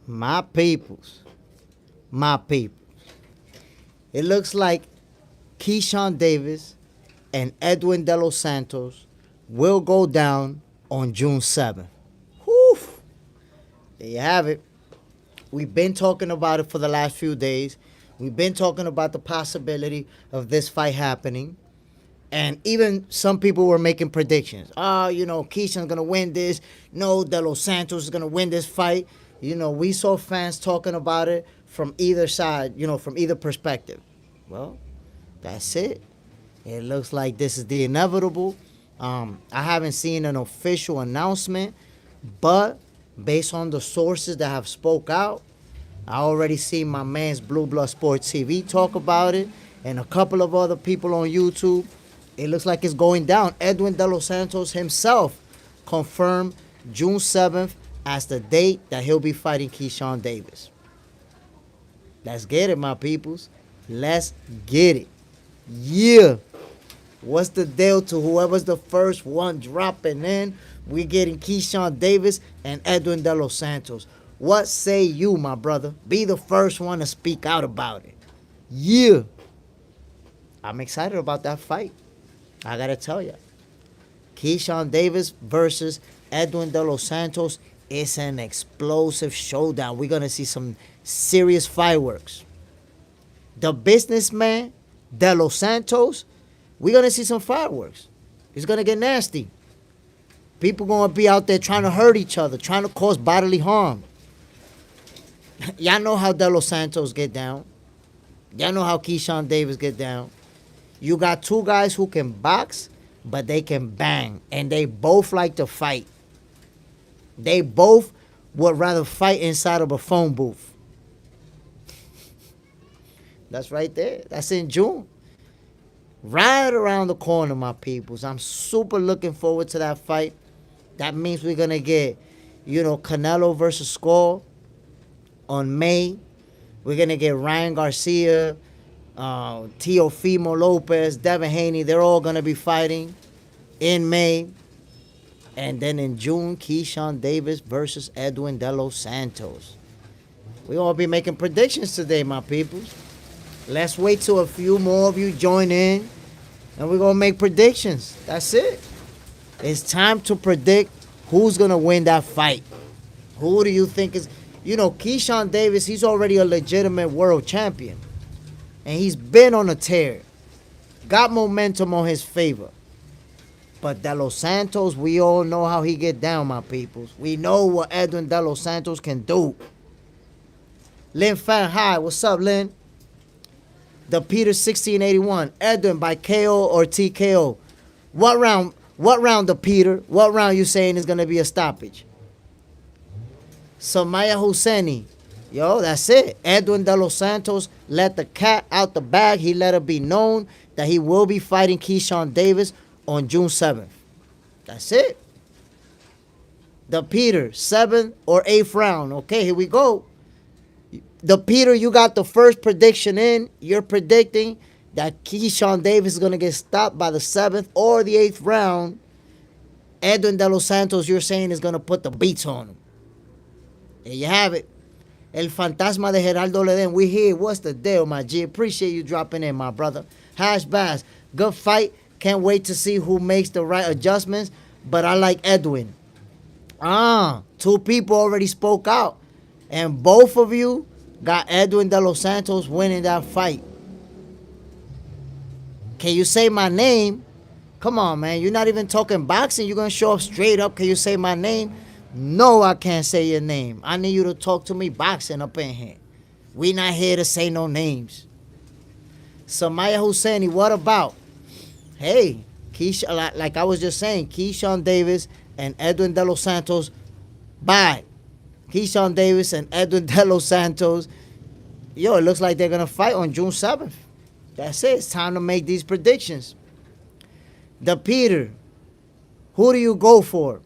My peoples, my people. It looks like Keyshawn Davis and Edwin De Los Santos will go down on June 7th. Whew. There you have it. We've been talking about it for the last few days. We've been talking about the possibility of this fight happening. And even some people were making predictions. Keyshawn's going to win this. No, De Los Santos is going to win this fight. We saw fans talking about it from either side, from either perspective. Well, that's it. It looks like this is the inevitable. I haven't seen an official announcement, but based on the sources that have spoke out, I already see my man's Blue Blood Sports TV talk about it, and a couple of other people on YouTube. It looks like it's going down. Edwin De Los Santos himself confirmed June 7th as the date that he'll be fighting Keyshawn Davis. Let's get it, my peoples. Let's get it. Yeah. What's the deal to whoever's the first one dropping in? We're getting Keyshawn Davis and Edwin De Los Santos. What say you, my brother? Be the first one to speak out about it. Yeah. I'm excited about that fight. I got to tell you. Keyshawn Davis versus Edwin De Los Santos is an explosive showdown. We're going to see some serious fireworks. The businessman, De Los Santos, we're going to see some fireworks. It's going to get nasty. People going to be out there trying to hurt each other, trying to cause bodily harm. Y'all know how De Los Santos get down. Y'all know how Keyshawn Davis get down. You got two guys who can box, but they can bang. And they both like to fight. They both would rather fight inside of a phone booth. That's right there. That's in June. Right around the corner, my peoples. I'm super looking forward to that fight. That means we're going to get, Canelo versus Skull on May. We're going to get Ryan Garcia, Teofimo Lopez, Devin Haney. They're all going to be fighting in May. And then in June, Keyshawn Davis versus Edwin De Los Santos. We all be making predictions today, my peoples. Let's wait till a few more of you join in, and we're going to make predictions. That's it. It's time to predict who's going to win that fight. Who do you think is... Keyshawn Davis, he's already a legitimate world champion. And he's been on a tear. Got momentum on his favor. But De Los Santos, we all know how he get down, my peoples. We know what Edwin De Los Santos can do. Lynn Fan, hi. What's up, Lynn? The Peter 1681. Edwin by KO or TKO. What round, the Peter? What round you saying is going to be a stoppage? Samaya Husseini. Yo, that's it. Edwin De Los Santos let the cat out the bag. He let it be known that he will be fighting Keyshawn Davis on June 7th. That's it. The Peter, 7th or 8th round. Okay, here we go. The Peter, you got the first prediction in. You're predicting that Keyshawn Davis is going to get stopped by the 7th or the 8th round. Edwin De Los Santos, you're saying, is going to put the beats on him. There you have it. El Fantasma de Geraldo Leden. We here. What's the deal, my G? Appreciate you dropping in, my brother. Hash Bass. Good fight. Can't wait to see who makes the right adjustments. But I like Edwin. Two people already spoke out. And both of you got Edwin De Los Santos winning that fight. Can you say my name? Come on, man. You're not even talking boxing. You're going to show up straight up. Can you say my name? No, I can't say your name. I need you to talk to me boxing up in here. We not here to say no names. Samaya Husseini, what about? Hey, like I was just saying, Keyshawn Davis and Edwin De Los Santos. Bye. Keyshawn Davis and Edwin De Los Santos. Yo, it looks like they're going to fight on June 7th. That's it. It's time to make these predictions. The Peter, who do you go for?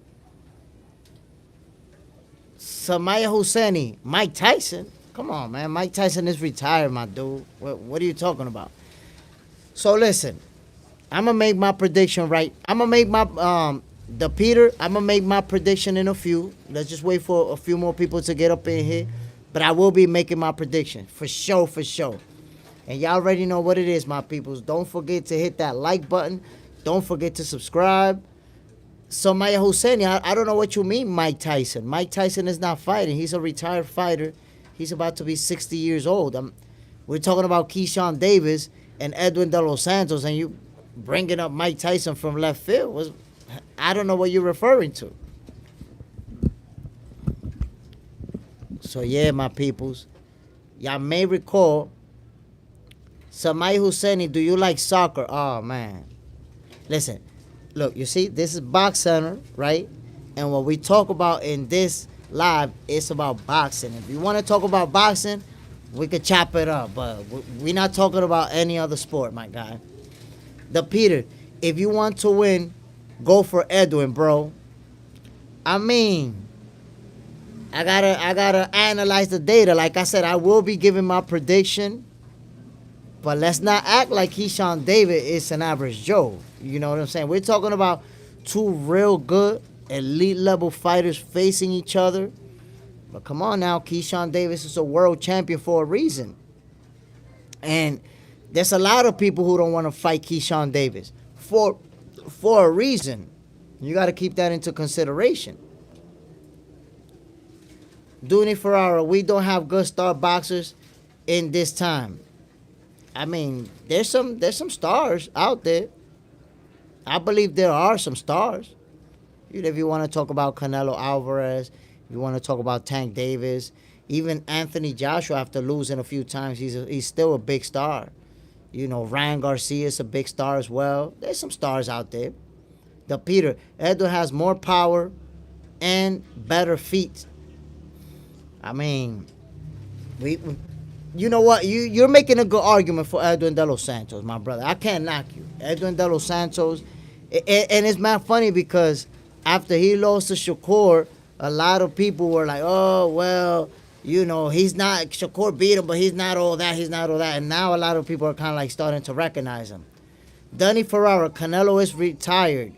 Samaya Husseini, Mike Tyson. Come on, man. Mike Tyson is retired, my dude. What are you talking about? So listen, I'm going to make my prediction right. I'm going to make my, the Peter, I'm going to make my prediction in a few. Let's just wait for a few more people to get up in here. But I will be making my prediction for sure, for sure. And y'all already know what it is, my peoples. Don't forget to hit that like button. Don't forget to subscribe. So Maya Hosseini, I don't know what you mean, Mike Tyson. Mike Tyson is not fighting. He's a retired fighter. He's about to be 60 years old. We're talking about Keyshawn Davis and Edwin De Los Santos, and you bringing up Mike Tyson from left field. I don't know what you're referring to. So yeah, my peoples, y'all may recall, Samai Husseini, do you like soccer? Oh man, listen, look, you see, this is Box Center, right? And what we talk about in this live, it's about boxing. If you want to talk about boxing, we could chop it up, but we're not talking about any other sport, my guy. The Peter, if you want to win, go for Edwin, bro. I mean, I gotta analyze the data. Like I said, I will be giving my prediction, but let's not act like Keyshawn Davis is an average Joe. You know what I'm saying? We're talking about two real good elite level fighters facing each other. But come on now, Keyshawn Davis is a world champion for a reason. And there's a lot of people who don't want to fight Keyshawn Davis for a reason. You got to keep that into consideration. Dooney Ferrara, we don't have good star boxers in this time. I mean, there's some stars out there. I believe there are some stars. If you want to talk about Canelo Alvarez, if you want to talk about Tank Davis, even Anthony Joshua, after losing a few times, he's still a big star. You know, Ryan Garcia is a big star as well. There's some stars out there. The Peter, Edwin has more power and better feet. I mean, you know what? You're making a good argument for Edwin De Los Santos, my brother. I can't knock you. Edwin De Los Santos, and it's not funny because after he lost to Shakur, a lot of people were like, oh, well, you know, he's not, Shakur beat him, but he's not all that, And now a lot of people are kind of like starting to recognize him. Dooney Ferrara, Canelo is retired.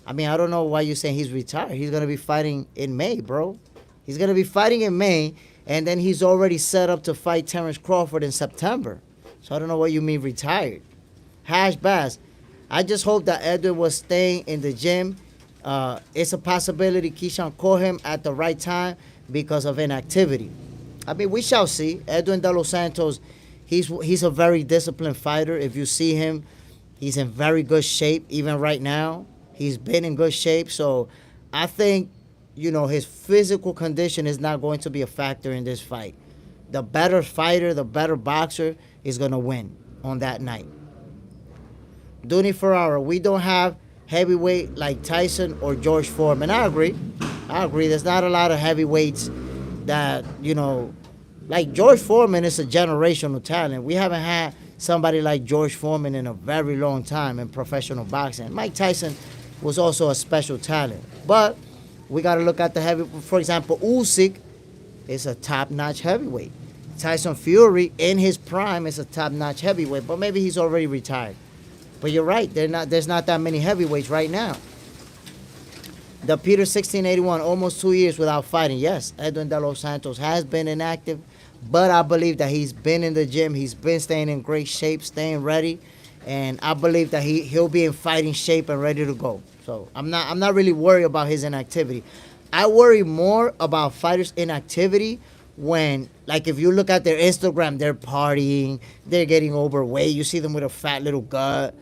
I mean, I don't know why you're saying he's retired. He's going to be fighting in May, bro. He's going to be fighting in May, and then he's already set up to fight Terrence Crawford in September. So I don't know what you mean retired. Hash Bass, I just hope that Edwin was staying in the gym. It's a possibility Keyshawn caught him at the right time because of inactivity. I mean, we shall see. Edwin De Los Santos, he's a very disciplined fighter. If you see him, he's in very good shape. Even right now, he's been in good shape. So I think, you know, his physical condition is not going to be a factor in this fight. The better fighter, the better boxer is going to win on that night. Dooney Ferrara, we don't have heavyweight like Tyson or George Foreman. I agree. There's not a lot of heavyweights that, you know, like George Foreman is a generational talent. We haven't had somebody like George Foreman in a very long time in professional boxing. Mike Tyson was also a special talent. But we got to look at the heavy. For example, Usyk is a top-notch heavyweight. Tyson Fury, in his prime, is a top-notch heavyweight, but maybe he's already retired. But you're right, there's not that many heavyweights right now. The Peter 1681, almost 2 years without fighting. Yes, Edwin De Los Santos has been inactive, but I believe that he's been in the gym. He's been staying in great shape, staying ready, and I believe that he'll be in fighting shape and ready to go. So I'm not really worried about his inactivity. I worry more about fighters' inactivity when, like, if you look at their Instagram, they're partying, they're getting overweight. You see them with a fat little gut,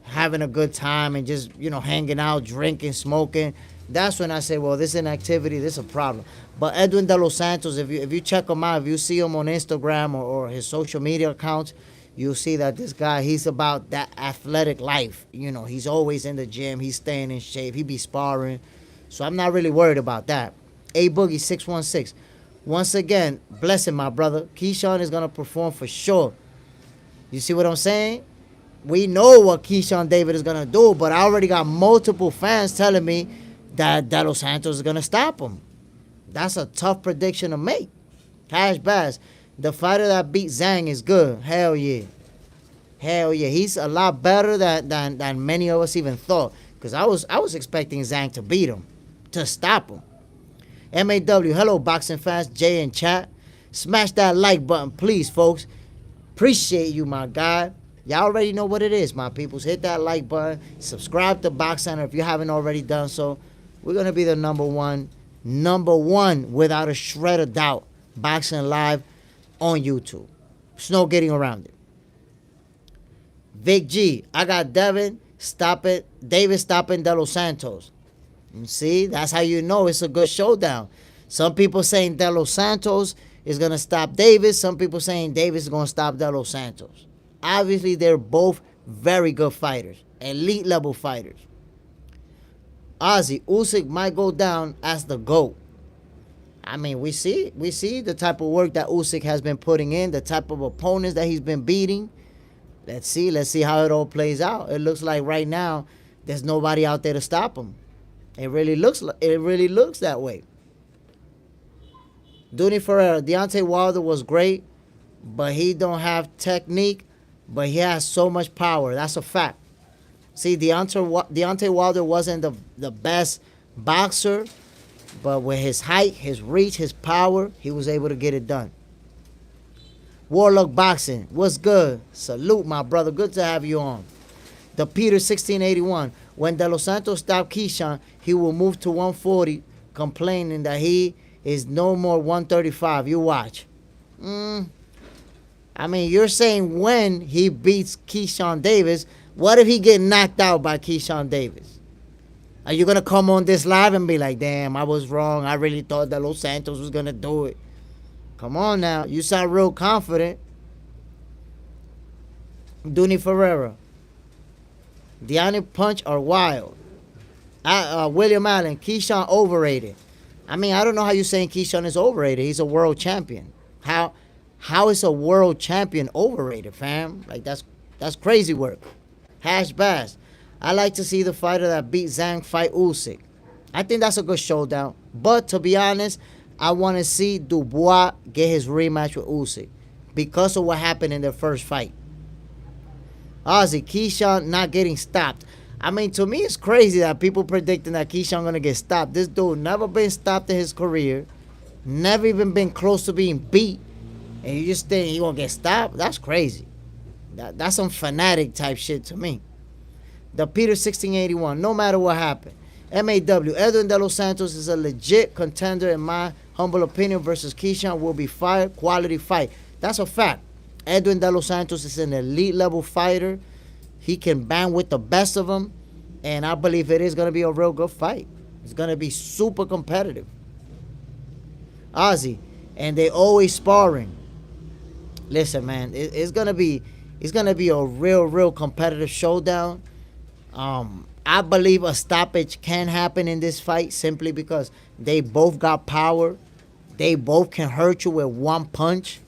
having a good time and just, you know, hanging out, drinking, smoking. That's when I say, well, this inactivity, this is a problem. But Edwin De Los Santos, if you check him out, if you see him on Instagram or his social media accounts, you'll see that this guy, he's about that athletic life. You know, he's always in the gym. He's staying in shape. He be sparring. So I'm not really worried about that. A Boogie 616. Once again, bless him, my brother. Keyshawn is going to perform for sure. You see what I'm saying? We know what Keyshawn Davis is going to do, but I already got multiple fans telling me that De Los Santos is going to stop him. That's a tough prediction to make. Cash Bass, the fighter that beat Zhang is good. Hell yeah. Hell yeah. He's a lot better than many of us even thought. Because I was expecting Zhang to beat him, to stop him. MAW, hello boxing fans, Jay in chat. Smash that like button, please, folks. Appreciate you, my guy. Y'all already know what it is, my peoples. Hit that like button. Subscribe to Box Center if you haven't already done so. We're going to be the number one without a shred of doubt, boxing live on YouTube. There's no getting around it. Vic G, I got Davis stopping De Los Santos. See, that's how you know it's a good showdown. Some people saying De Los Santos is going to stop Davis. Some people saying Davis is going to stop De Los Santos. Obviously, they're both very good fighters, elite level fighters. Ozzy, Usyk might go down as the GOAT. I mean, we see the type of work that Usyk has been putting in, the type of opponents that he's been beating. Let's see how it all plays out. It looks like right now there's nobody out there to stop him. It really looks that way. Dooney Ferreira, Deontay Wilder was great, but he don't have technique, but he has so much power. That's a fact. See, Deontay Wilder wasn't the best boxer, but with his height, his reach, his power, he was able to get it done. Warlock Boxing, what's good? Salute, my brother. Good to have you on. The Peter 1681. When De Los Santos stopped Keyshawn, he will move to 140, complaining that he is no more 135. You watch. I mean, you're saying when he beats Keyshawn Davis. What if he get knocked out by Keyshawn Davis? Are you going to come on this live and be like, damn, I was wrong. I really thought De Los Santos was going to do it. Come on now. You sound real confident. Dooney Ferreira. Deontay Punch or Wild? William Allen. Keyshawn overrated. I mean, I don't know how you're saying Keyshawn is overrated. He's a world champion. How is a world champion overrated, fam? Like, that's crazy work. Hash Bass. I like to see the fighter that beat Zhang fight Usyk. I think that's a good showdown. But to be honest, I want to see Dubois get his rematch with Usyk because of what happened in their first fight. Ozzy, Keyshawn not getting stopped. I mean, to me, it's crazy that people predicting that Keyshawn going to get stopped. This dude never been stopped in his career. Never even been close to being beat. And you just think he going to get stopped? That's crazy. That's some fanatic type shit to me. The Peter 1681, no matter what happened. MAW, Edwin De Los Santos is a legit contender in my humble opinion versus Keyshawn will be fire, quality fight. That's a fact. Edwin De Los Santos is an elite level fighter. He can bang with the best of them. And I believe it is going to be a real good fight. It's going to be super competitive. Ozzy, and they always sparring. Listen, man, it's going to be a real competitive showdown. I believe a stoppage can happen in this fight simply because they both got power. They both can hurt you with one punch.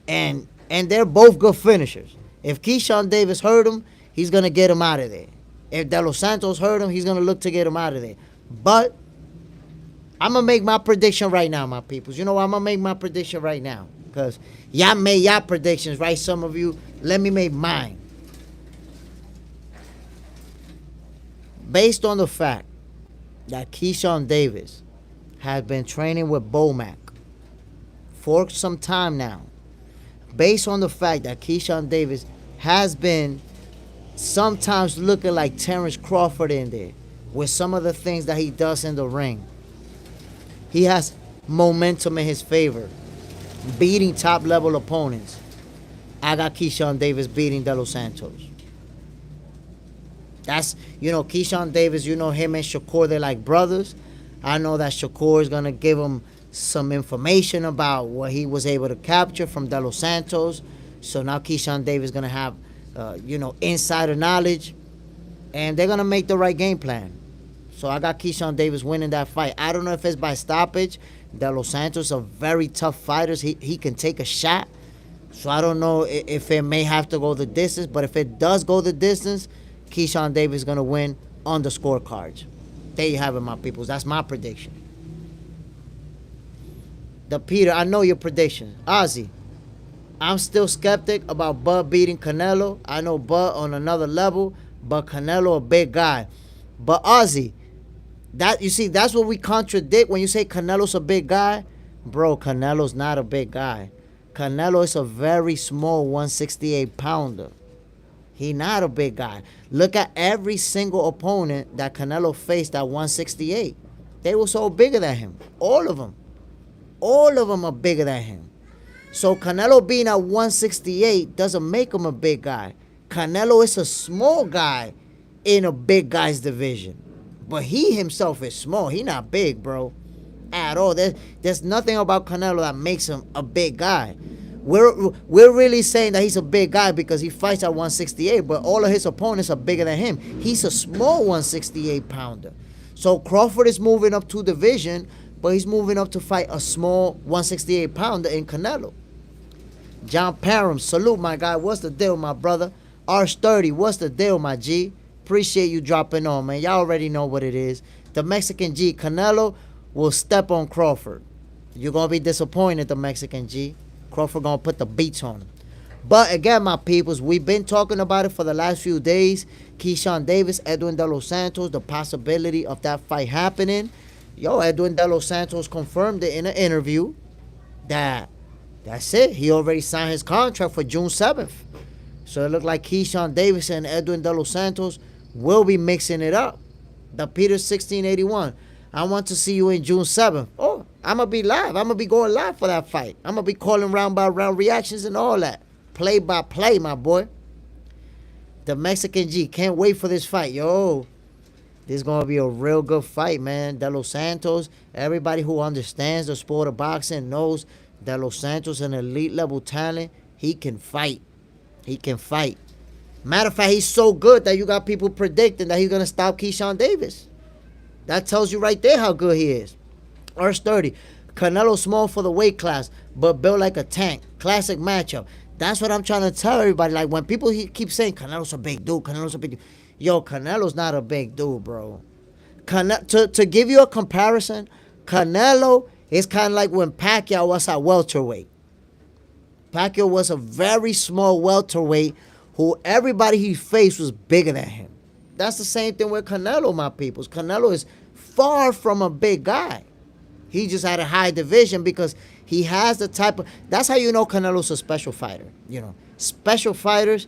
And they're both good finishers. If Keyshawn Davis hurt him, he's going to get him out of there. If De Los Santos hurt him, he's going to look to get him out of there. But I'm going to make my prediction right now, my peoples. You know what? I'm going to make my prediction right now. Because y'all made y'all predictions, right? Some of you, let me make mine. Based on the fact that Keyshawn Davis has been training with Bomac for some time now, based on the fact that Keyshawn Davis has been sometimes looking like Terrence Crawford in there with some of the things that he does in the ring, he has momentum in his favor, beating top-level opponents. I got Keyshawn Davis beating De Los Santos. That's, Keyshawn Davis, him and Shakur, they're like brothers. I know that Shakur is going to give him some information about what he was able to capture from De Los Santos. So now Keyshawn Davis is going to have, insider knowledge. And they're going to make the right game plan. So I got Keyshawn Davis winning that fight. I don't know if it's by stoppage. De Los Santos are very tough fighters. He can take a shot. So I don't know if it may have to go the distance. But if it does go the distance, Keyshawn Davis is going to win on the scorecards. There you have it, my peoples. That's my prediction. The Peter, I know your prediction. Ozzy, I'm still skeptic about Bud beating Canelo. I know Bud on another level, but Canelo a big guy. But Ozzy, that's what we contradict when you say Canelo's a big guy. Bro, Canelo's not a big guy. Canelo is a very small 168 pounder. He not a big guy. Look at every single opponent that Canelo faced at 168. They were so bigger than him. All of them. All of them are bigger than him. So Canelo being at 168 doesn't make him a big guy. Canelo is a small guy in a big guy's division. But he himself is small. He not big, bro. At all. There's nothing about Canelo that makes him a big guy. We're really saying that he's a big guy because he fights at 168, but all of his opponents are bigger than him. He's a small 168 pounder. So Crawford is moving up to division, but he's moving up to fight a small 168 pounder in Canelo. John Parham, salute my guy. What's the deal, my brother? R30, what's the deal, my G? Appreciate you dropping on, man. Y'all already know what it is. The Mexican G, Canelo will step on Crawford. You're going to be disappointed, the Mexican G. Crawford going to put the beats on him. But again, my peoples, we've been talking about it for the last few days. Keyshawn Davis, Edwin De Los Santos, the possibility of that fight happening. Yo, Edwin De Los Santos confirmed it in an interview that's it. He already signed his contract for June 7th. So it looked like Keyshawn Davis and Edwin De Los Santos will be mixing it up. The Peter 1681. I want to see you in June 7th. Oh, I'm going to be live. I'm going to be going live for that fight. I'm going to be calling round by round reactions and all that. Play by play, my boy. The Mexican G. Can't wait for this fight. Yo, this is going to be a real good fight, man. De Los Santos, everybody who understands the sport of boxing knows De Los Santos, an elite level talent. He can fight. He can fight. Matter of fact, he's so good that you got people predicting that he's going to stop Keyshawn Davis. That tells you right there how good he is. R30. Canelo small for the weight class, but built like a tank. Classic matchup. That's what I'm trying to tell everybody. Like, when people keep saying Canelo's a big dude, Canelo's a big dude. Yo, Canelo's not a big dude, bro. To give you a comparison, Canelo is kind of like when Pacquiao was at welterweight. Pacquiao was a very small welterweight who everybody he faced was bigger than him. That's the same thing with Canelo, my peoples. Canelo is far from a big guy. He just had a high division because he has the type of... That's how you know Canelo's a special fighter. You know, special fighters,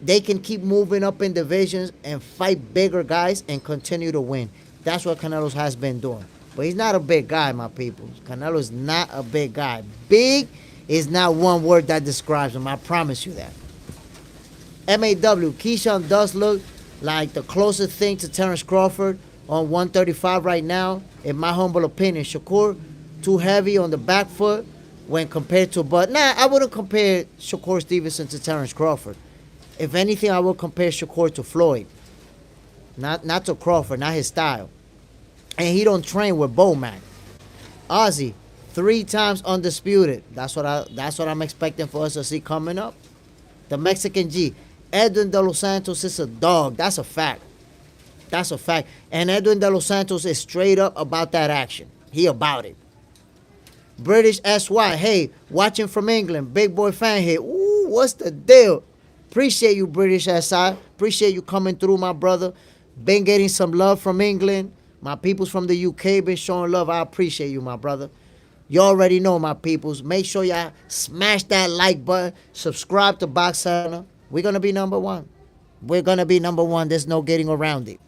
they can keep moving up in divisions and fight bigger guys and continue to win. That's what Canelo has been doing. But he's not a big guy, my people. Canelo is not a big guy. Big is not one word that describes him. I promise you that. MAW, Keyshawn does look like the closest thing to Terrence Crawford on 135 right now, in my humble opinion. Shakur, too heavy on the back foot when compared to... But nah, I wouldn't compare Shakur Stevenson to Terrence Crawford. If anything, I would compare Shakur to Floyd. Not to Crawford, not his style. And he don't train with Bowman. Ozzy, 3 times undisputed. That's what I'm expecting for us to see coming up. The Mexican G, Edwin De Los Santos is a dog. That's a fact. That's a fact. And Edwin De Los Santos is straight up about that action. He about it. British SY, hey, watching from England. Big boy fan here. Ooh, what's the deal? Appreciate you, British SI. Appreciate you coming through, my brother. Been getting some love from England. My peoples from the UK been showing love. I appreciate you, my brother. You already know, my peoples. Make sure y'all smash that like button. Subscribe to Box Center. We're going to be number 1. We're going to be number 1. There's no getting around it.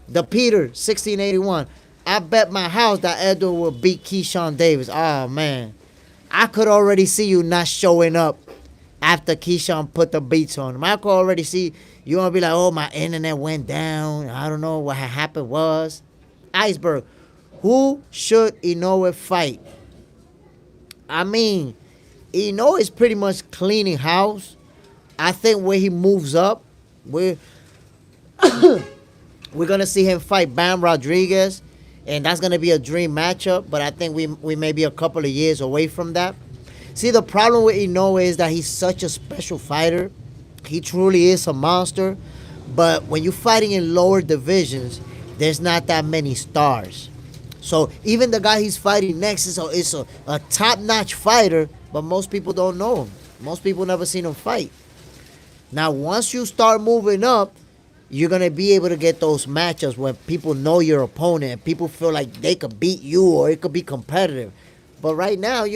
The Peter, 1681. I bet my house that Edwin will beat Keyshawn Davis. Oh, man. I could already see you not showing up after Keyshawn put the beats on him. I could already see you going to be like, oh, my internet went down. I don't know what happened was. Iceberg. Who should Inoue fight? I mean, Inoue is pretty much cleaning house. I think when he moves up, we're going to see him fight Bam Rodriguez. And that's going to be a dream matchup. But I think we may be a couple of years away from that. See, the problem with Inoue is that he's such a special fighter. He truly is a monster. But when you're fighting in lower divisions, there's not that many stars. So even the guy he's fighting next is a top-notch fighter, but most people don't know him. Most people never seen him fight. Now, once you start moving up, you're going to be able to get those matchups when people know your opponent and people feel like they could beat you or it could be competitive. But right now,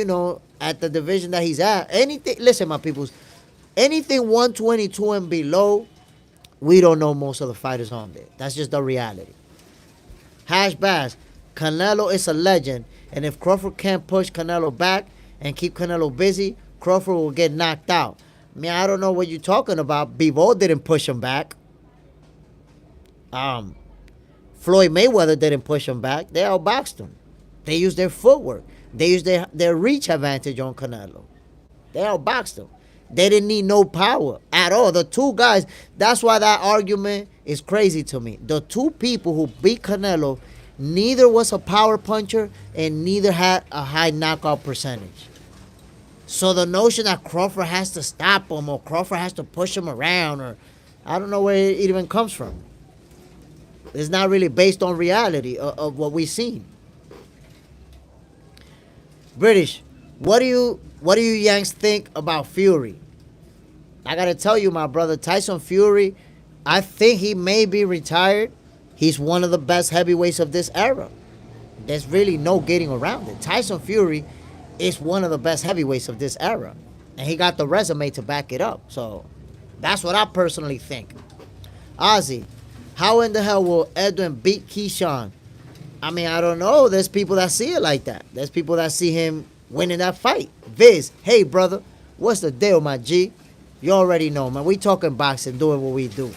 at the division that he's at, anything. Listen, my peoples, anything 122 and below, we don't know most of the fighters on there. That's just the reality. Hash Bass, Canelo is a legend, and if Crawford can't push Canelo back and keep Canelo busy, Crawford will get knocked out. I don't know what you're talking about. Bivol didn't push him back. Floyd Mayweather didn't push him back. They outboxed him. They used their footwork. They used their reach advantage on Canelo. They outboxed him. They didn't need no power at all. The two guys, that's why that argument is crazy to me. The two people who beat Canelo, neither was a power puncher and neither had a high knockout percentage. So the notion that Crawford has to stop him or Crawford has to push him around, or I don't know where it even comes from. It's not really based on reality of what we've seen. British, what do you Yanks think about Fury? I gotta tell you, my brother, Tyson Fury, I think he may be retired. He's one of the best heavyweights of this era. There's really no getting around it. Tyson Fury is one of the best heavyweights of this era. And he got the resume to back it up. So that's what I personally think. Ozzy, how in the hell will Edwin beat Keyshawn? I don't know. There's people that see it like that. There's people that see him winning that fight. Viz, hey, brother, what's the deal, my G? You already know, man. We talking boxing, doing what we do.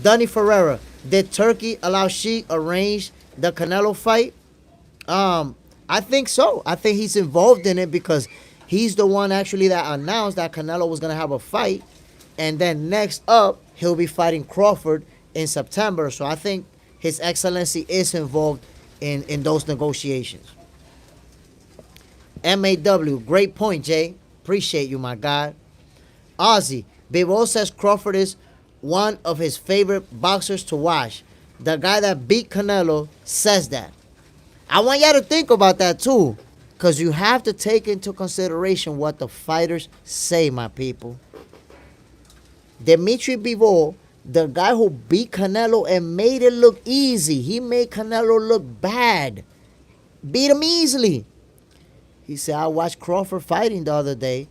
Dunny Ferreira, did Turkey allow Sheik arrange the Canelo fight? I think so. I think he's involved in it because he's the one actually that announced that Canelo was going to have a fight. And then next up, he'll be fighting Crawford in September. So I think His Excellency is involved in those negotiations. MAW, great point, Jay. Appreciate you, my guy. Ozzy, Bivol says Crawford is one of his favorite boxers to watch. The guy that beat Canelo says that. I want y'all to think about that too, because you have to take into consideration what the fighters say, my people. Dimitri Bivol, the guy who beat Canelo and made it look easy. He made Canelo look bad. Beat him easily. He said, I watched Crawford fighting the other day,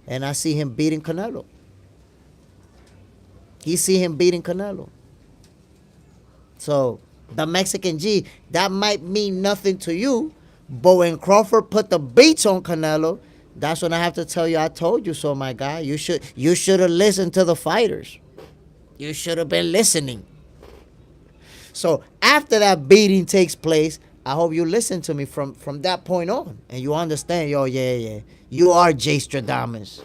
and I see him beating Canelo. He see him beating Canelo. So, the Mexican G, that might mean nothing to you, but when Crawford put the beats on Canelo, that's when I have to tell you, I told you so, my guy. You should have listened to the fighters. You should have been listening. So, after that beating takes place, I hope you listen to me from that point on. And you understand, yeah. You are Jay Stradamus.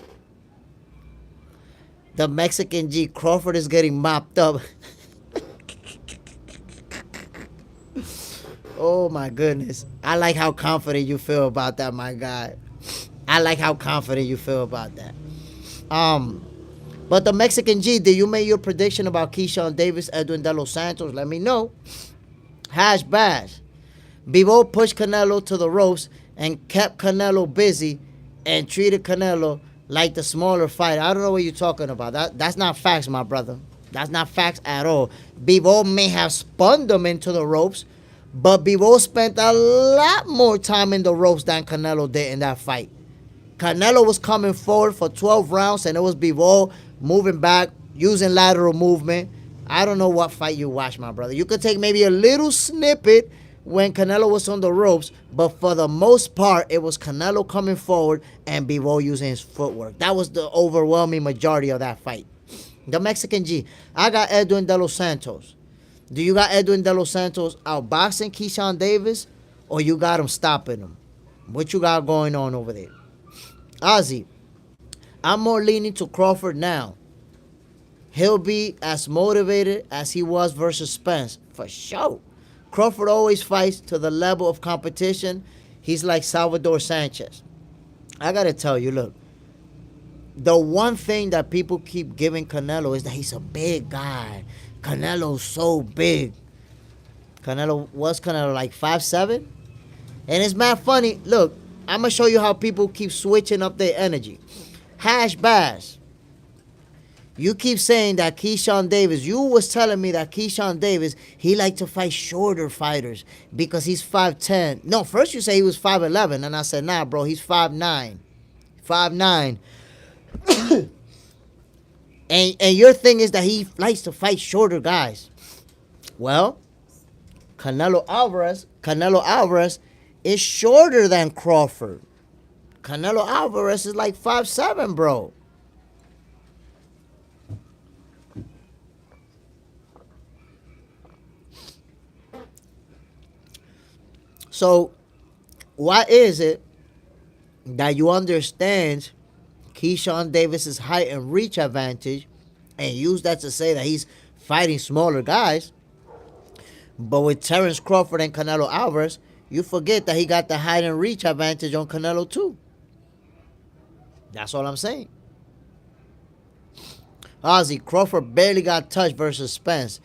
The Mexican G, Crawford is getting mopped up. Oh, my goodness. I like how confident you feel about that, my guy. I like how confident you feel about that. But the Mexican G, did you make your prediction about Keyshawn Davis, Edwin De Los Santos? Let me know. Hash Bash. Bivol pushed Canelo to the ropes and kept Canelo busy and treated Canelo like the smaller fighter. I don't know what you're talking about. That's not facts, my brother. That's not facts at all. Bivol may have spun them into the ropes, but Bivol spent a lot more time in the ropes than Canelo did in that fight. Canelo was coming forward for 12 rounds, and it was Bivol moving back, using lateral movement. I don't know what fight you watched, my brother. You could take maybe a little snippet when Canelo was on the ropes, but for the most part, it was Canelo coming forward and Bivol using his footwork. That was the overwhelming majority of that fight. The Mexican G, I got Edwin De Los Santos. Do you got Edwin De Los Santos outboxing Keyshawn Davis, or you got him stopping him? What you got going on over there? Ozzy, I'm more leaning to Crawford now. He'll be as motivated as he was versus Spence, for sure. Crawford always fights to the level of competition. He's like Salvador Sanchez. I got to tell you, look, the one thing that people keep giving Canelo is that he's a big guy. Canelo's so big. Canelo like 5'7"? And it's mad funny. Look, I'm going to show you how people keep switching up their energy. Hash Bash. You keep saying that Keyshawn Davis, you was telling me that Keyshawn Davis, he liked to fight shorter fighters because he's 5'10". No, first you say he was 5'11", and I said, nah, bro, he's 5'9". 5'9". And your thing is that he likes to fight shorter guys. Well, Canelo Alvarez is shorter than Crawford. Canelo Alvarez is like 5'7", bro. So, why is it that you understand Keyshawn Davis's height and reach advantage and use that to say that he's fighting smaller guys, but with Terence Crawford and Canelo Alvarez, you forget that he got the height and reach advantage on Canelo too. That's all I'm saying. Ozzy, Crawford barely got touched versus Spence.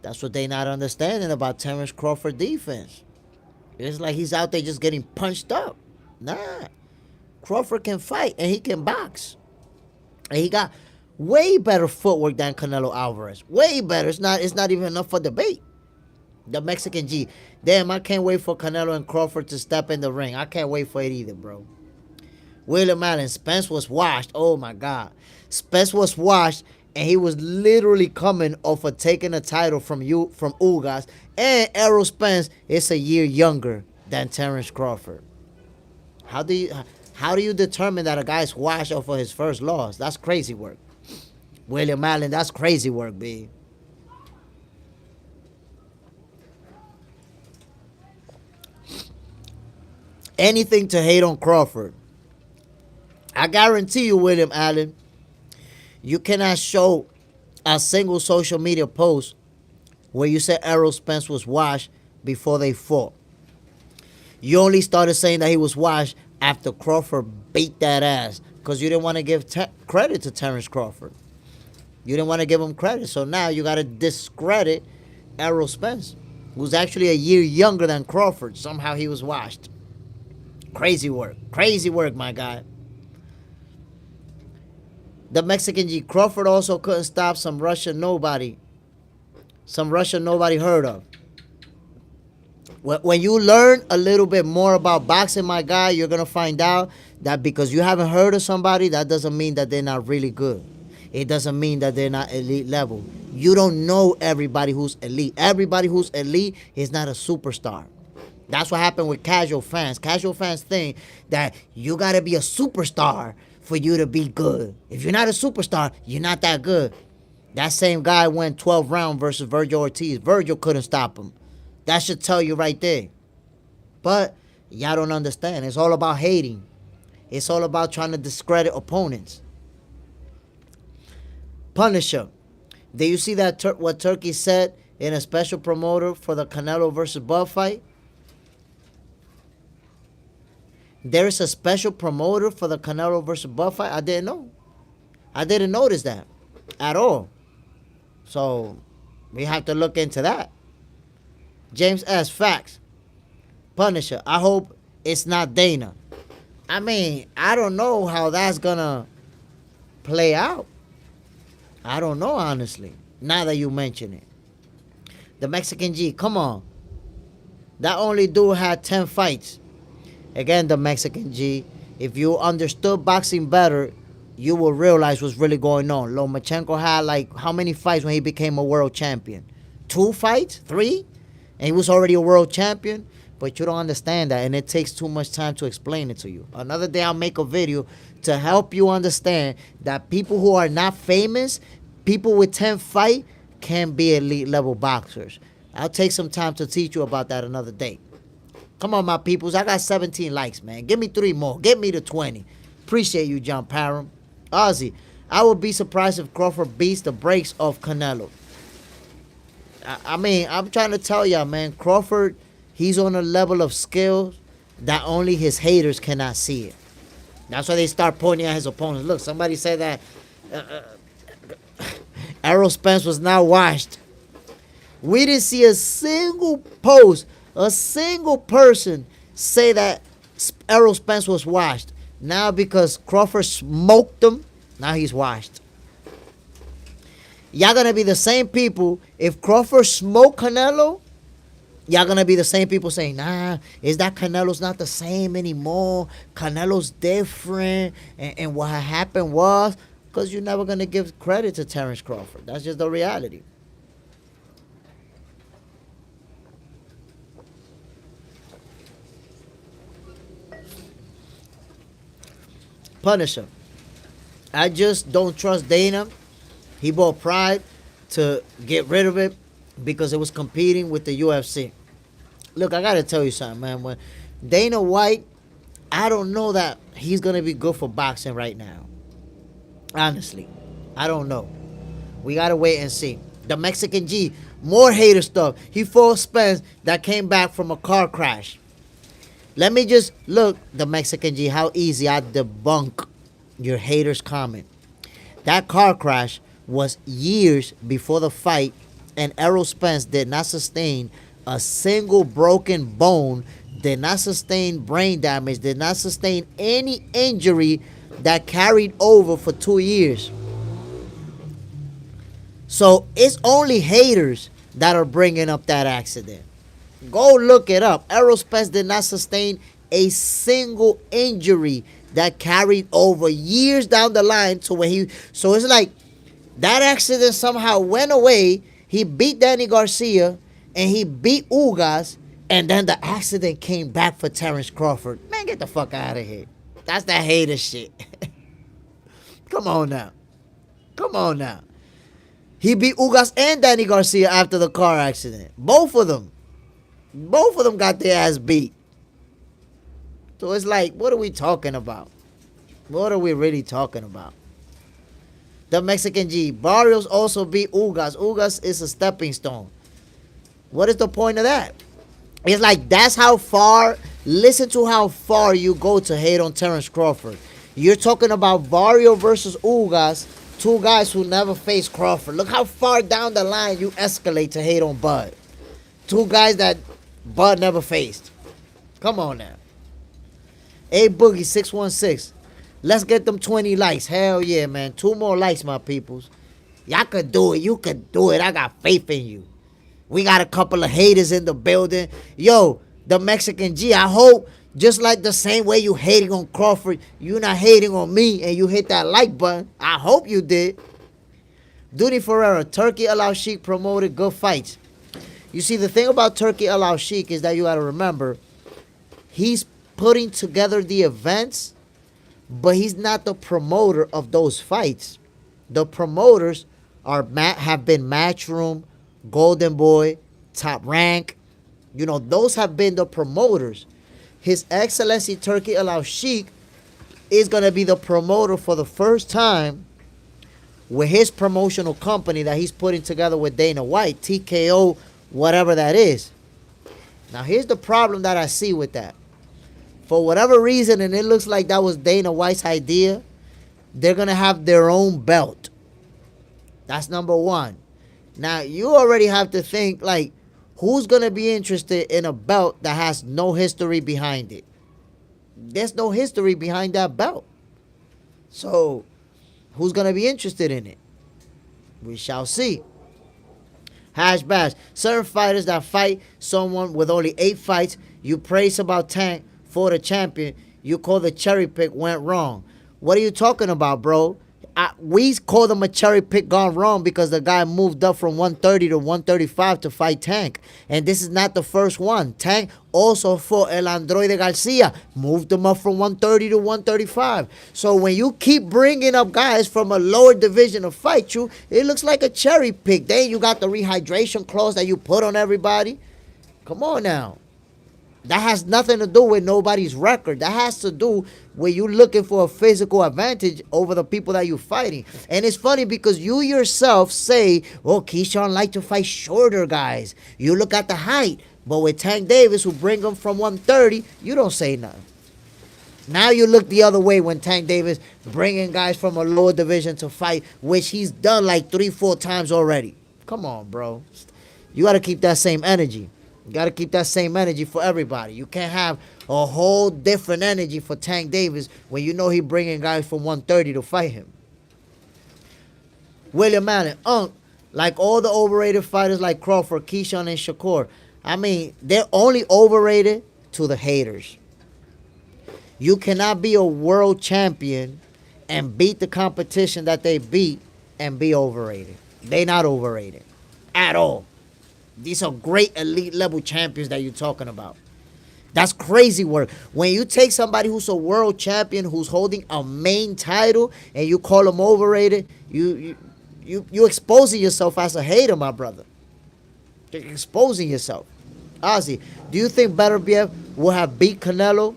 That's what they not understanding about Terence Crawford defense. It's like he's out there just getting punched up. Nah. Crawford can fight and he can box. And he got way better footwork than Canelo Alvarez. Way better. It's not even enough for debate. The Mexican G. Damn, I can't wait for Canelo and Crawford to step in the ring. I can't wait for it either, bro. William Allen, Spence was washed. Oh my God. Spence was washed, and he was literally coming off of taking a title from Ugas. And Errol Spence is a year younger than Terence Crawford. How do you determine that a guy's washed off of his first loss? That's crazy work. William Allen, that's crazy work, B. Anything to hate on Crawford. I guarantee you, William Allen, you cannot show a single social media post where you said Errol Spence was washed before they fought. You only started saying that he was washed after Crawford beat that ass because you didn't want to give credit to Terence Crawford. You didn't want to give him credit. So now you got to discredit Errol Spence, who's actually a year younger than Crawford. Somehow he was washed. Crazy work. Crazy work, my guy. The Mexican G. Crawford also couldn't stop some Russian nobody. Some Russian nobody heard of. When you learn a little bit more about boxing, my guy, you're going to find out that because you haven't heard of somebody, that doesn't mean that they're not really good. It doesn't mean that they're not elite level. You don't know everybody who's elite. Everybody who's elite is not a superstar. That's what happened with casual fans. Casual fans think that you got to be a superstar for you to be good. If you're not a superstar, you're not that good. That same guy went 12 rounds versus Virgil Ortiz. Virgil couldn't stop him. That should tell you right there. But y'all don't understand. It's all about hating. It's all about trying to discredit opponents. Punisher. Did you see that what Turkey said in a special promoter for the Canelo versus Bud fight? There is a special promoter for the Canelo versus Bud fight? I didn't know. I didn't notice that at all. So we have to look into that. James S. Facts. Punisher. I hope it's not Dana. I mean, I don't know how that's going to play out. I don't know, honestly. Now that you mention it. The Mexican G. Come on. That only dude had 10 fights. Again, the Mexican G. If you understood boxing better, you will realize what's really going on. Lomachenko had like how many fights when he became a world champion? 2 fights? 3? And he was already a world champion? But you don't understand that, and it takes too much time to explain it to you. Another day I'll make a video to help you understand that people who are not famous, people with 10 fights, can be elite level boxers. I'll take some time to teach you about that another day. Come on, my peoples. I got 17 likes, man. Give me 3 more. Get me to 20. Appreciate you, John Parham. Ozzy, I would be surprised if Crawford beats the brakes of Canelo. I mean, I'm trying to tell y'all, man. Crawford, he's on a level of skill that only his haters cannot see it. That's why they start pointing at his opponents. Look, somebody said that Errol Spence was not washed. We didn't see a single post, a single person say that Errol Spence was washed. Now because Crawford smoked him, now he's washed. Y'all gonna be the same people. If Crawford smoked Canelo, y'all gonna be the same people saying, nah, is that Canelo's not the same anymore? Canelo's different. And what happened was, because you're never gonna give credit to Terrence Crawford. That's just the reality. Punisher. I just don't trust Dana. He bought Pride to get rid of it because it was competing with the UFC. Look, I gotta tell you something, man. When Dana White, I don't know that he's gonna be good for boxing right now. Honestly, I don't know. We gotta wait and see. The Mexican G, more hater stuff. He fought Spence that came back from a car crash. Let me just look, the Mexican G, how easy I debunk your haters' comment. That car crash was years before the fight, and Errol Spence did not sustain a single broken bone, did not sustain brain damage, did not sustain any injury that carried over for 2 years. So it's only haters that are bringing up that accident. Go look it up. Errol Spence did not sustain a single injury that carried over years down the line to when he. So it's like that accident somehow went away. He beat Danny Garcia and he beat Ugas, and then the accident came back for Terrence Crawford. Man, get the fuck out of here. That's that hater shit. Come on now. Come on now. He beat Ugas and Danny Garcia after the car accident. Both of them. Both of them got their ass beat. So it's like, what are we talking about? What are we really talking about? The Mexican G. Barrios also beat Ugas. Ugas is a stepping stone. What is the point of that? It's like, that's how far, listen to how far you go to hate on Terrence Crawford. You're talking about Barrio versus Ugas, two guys who never faced Crawford. Look how far down the line you escalate to hate on Bud. Two guys that Bud never faced. Come on now. A Boogie 616. Let's get them 20 likes. Hell yeah, man. 2 more likes, my peoples. Y'all could do it. You could do it. I got faith in you. We got a couple of haters in the building. Yo, the Mexican G, I hope just like the same way you hating on Crawford, you not hating on me and you hit that like button. I hope you did. Duty Ferreira, Turkey Al Sheikh promoted good fights. You see, the thing about Turkey Al Sheikh is that you got to remember, he's putting together the events, but he's not the promoter of those fights. The promoters have been Matchroom, Golden Boy, Top Rank. You know, those have been the promoters. His Excellency Turkey Al Sheikh is going to be the promoter for the first time with his promotional company that he's putting together with Dana White, TKO, whatever that is. Now, here's the problem that I see with that. For whatever reason, and it looks like that was Dana White's idea, they're going to have their own belt. That's number one. Now, you already have to think, like, who's going to be interested in a belt that has no history behind it? There's no history behind that belt. So, who's going to be interested in it? We shall see. Hash Bash. Certain fighters that fight someone with only 8 fights, you praise about Tank for the champion, you call the cherry pick went wrong. What are you talking about, bro? We call them a cherry pick gone wrong because the guy moved up from 130 to 135 to fight Tank. And this is not the first one. Tank also fought El Androide Garcia, moved him up from 130 to 135. So when you keep bringing up guys from a lower division to fight you, it looks like a cherry pick. Then you got the rehydration clause that you put on everybody. Come on now. That has nothing to do with nobody's record. That has to do with you looking for a physical advantage over the people that you're fighting. And it's funny because you yourself say, oh, Keyshawn like to fight shorter guys. You look at the height. But with Tank Davis, who bring him from 130, you don't say nothing. Now you look the other way when Tank Davis bringing guys from a lower division to fight, which he's done like 3-4 times already. Come on, bro. You got to keep that same energy. You got to keep that same energy for everybody. You can't have a whole different energy for Tank Davis when you know he bringing guys from 130 to fight him. William Allen, Like all the overrated fighters like Crawford, Keyshawn, and Shakur. I mean, they're only overrated to the haters. You cannot be a world champion and beat the competition that they beat and be overrated. They not overrated at all. These are great elite level champions that you're talking about. That's crazy work. When you take somebody who's a world champion, who's holding a main title, and you call them overrated, you exposing yourself as a hater, my brother. You're exposing yourself. Ozzy, do you think Beterbiev will have beat Canelo?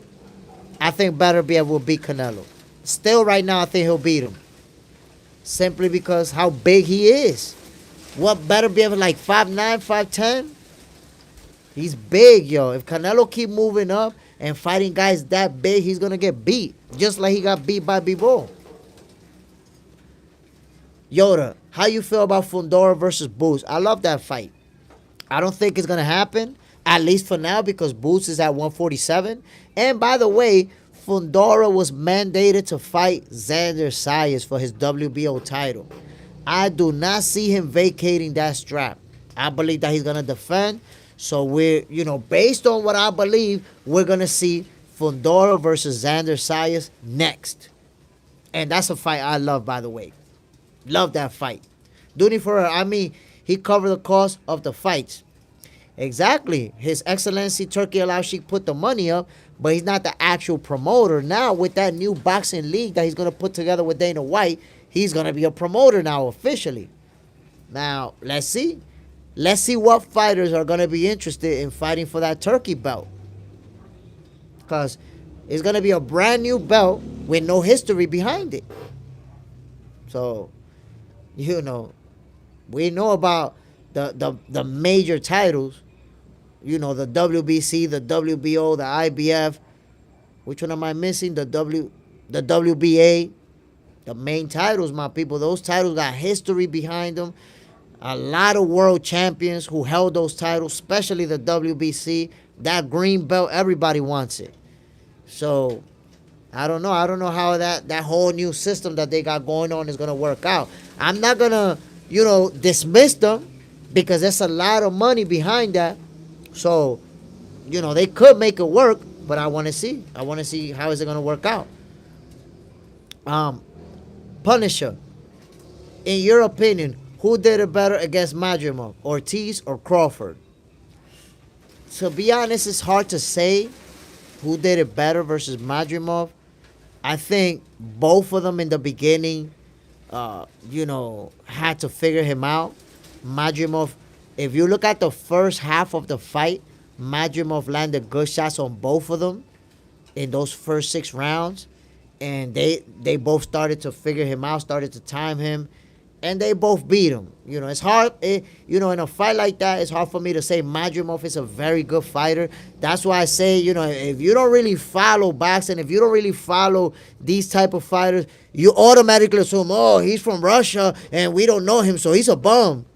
I think Beterbiev will beat Canelo. Still, right now, I think he'll beat him. Simply because how big he is. What Beterbiev is like 5'9", 5'10"? He's big, yo. If Canelo keep moving up and fighting guys that big, he's going to get beat. Just like he got beat by Bivol. Yoda, how you feel about Fundora versus Boots? I love that fight. I don't think it's going to happen, at least for now, because Boots is at 147. And by the way, Fundora was mandated to fight Xander Sayers for his WBO title. I do not see him vacating that strap. I believe that he's going to defend. So we're, based on what I believe, we're going to see Fundora versus Xander Sayers next. And that's a fight I love, by the way. Love that fight. Dooney Ferrer, I mean, he covered the cost of the fights. Exactly. His Excellency Turkey Al-Sheikh put the money up, but he's not the actual promoter. Now, with that new boxing league that he's going to put together with Dana White, he's going to be a promoter now officially. Now, let's see. Let's see what fighters are going to be interested in fighting for that Turkey belt. Because it's going to be a brand new belt with no history behind it. So, we know about the major titles. The WBC, the WBO, the IBF. Which one am I missing? The WBA. The main titles, my people. Those titles got history behind them. A lot of world champions who held those titles, especially the WBC. That green belt, everybody wants it. So, I don't know. I don't know how that whole new system that they got going on is going to work out. I'm not going to, dismiss them because there's a lot of money behind that. So, they could make it work, but I want to see. I want to see how is it going to work out. Punisher, in your opinion, who did it better against Madrimov, Ortiz or Crawford? To be honest, it's hard to say who did it better versus Madrimov. I think both of them in the beginning, had to figure him out. Madrimov, if you look at the first half of the fight, Madrimov landed good shots on both of them in those first 6 rounds. And they both started to figure him out, started to time him. And they both beat him. It's hard. In a fight like that, it's hard for me to say Madrimov is a very good fighter. That's why I say, if you don't really follow boxing, if you don't really follow these type of fighters, you automatically assume, oh, he's from Russia and we don't know him, so he's a bum.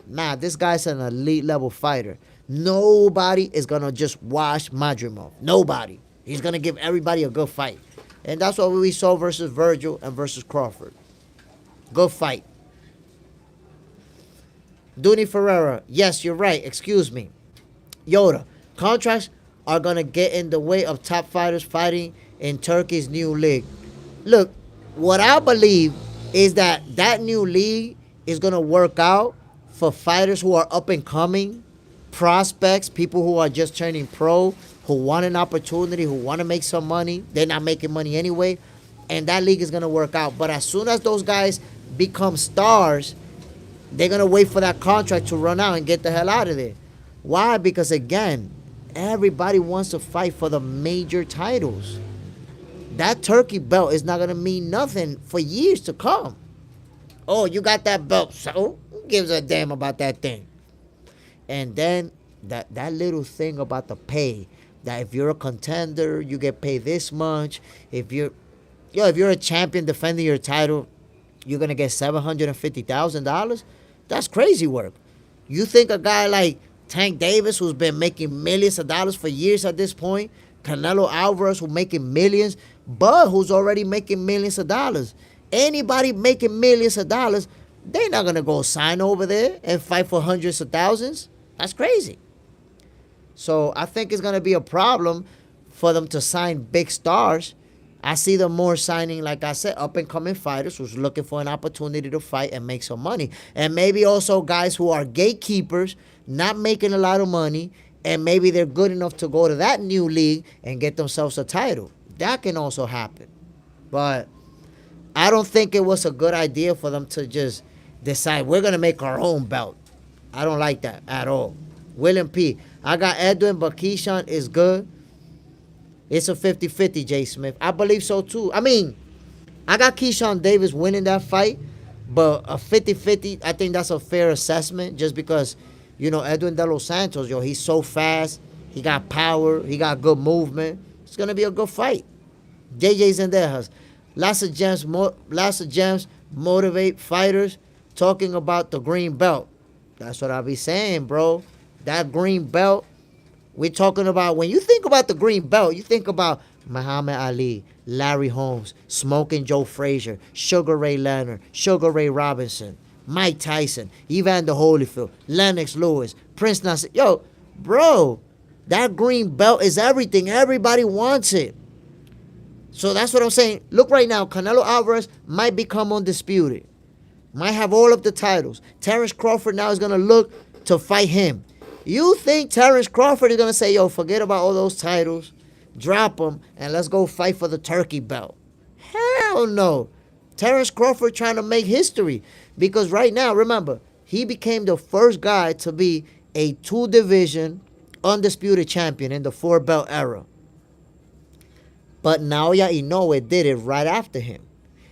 Nah, this guy's an elite level fighter. Nobody is going to just wash Madrimov. Nobody. He's going to give everybody a good fight. And that's what we saw versus Virgil and versus Crawford. Good fight. Dooney Ferreira, yes, you're right. Excuse me. Yoda, contracts are going to get in the way of top fighters fighting in Turkey's new league. Look, what I believe is that new league is going to work out for fighters who are up and coming, prospects, people who are just turning pro, who want an opportunity, who want to make some money. They're not making money anyway. And that league is going to work out. But as soon as those guys become stars, they're going to wait for that contract to run out and get the hell out of there. Why? Because, again, everybody wants to fight for the major titles. That Turkey belt is not going to mean nothing for years to come. Oh, you got that belt, so who gives a damn about that thing? And then that little thing about the pay, that if you're a contender, you get paid this much. If you're a champion defending your title, you're going to get $750,000. That's crazy work. You think a guy like Tank Davis, who's been making millions of dollars for years at this point, Canelo Alvarez, who's making millions, but who's already making millions of dollars. Anybody making millions of dollars They're not going to go sign over there and fight for hundreds of thousands. That's crazy. So I think it's going to be a problem for them to sign big stars. I see them more signing, like I said, up-and-coming fighters who's looking for an opportunity to fight and make some money. And maybe also guys who are gatekeepers, not making a lot of money, and maybe they're good enough to go to that new league and get themselves a title. That can also happen. But I don't think it was a good idea for them to just decide, we're going to make our own belt. I don't like that at all. William P. I got Edwin, but Keyshawn is good. It's a 50-50, Jay Smith. I believe so, too. I mean, I got Keyshawn Davis winning that fight, but a 50-50, I think that's a fair assessment just because, Edwin De Los Santos, he's so fast. He got power. He got good movement. It's going to be a good fight. JJ's in there. Lots of gems motivate fighters talking about the green belt. That's what I be saying, bro. That green belt. We're talking about, when you think about the green belt, you think about Muhammad Ali, Larry Holmes, Smoking Joe Frazier, Sugar Ray Leonard, Sugar Ray Robinson, Mike Tyson, Evander Holyfield, Lennox Lewis, Prince Nasser. Yo, bro, that green belt is everything. Everybody wants it. So that's what I'm saying. Look right now, Canelo Alvarez might become undisputed. Might have all of the titles. Terrence Crawford now is going to look to fight him. You think Terrence Crawford is going to say, yo, forget about all those titles, drop them, and let's go fight for the turkey belt? Hell no. Terrence Crawford trying to make history. Because right now, remember, he became the first guy to be a 2-division undisputed champion in the 4-belt era. But Naoya Inoue did it right after him.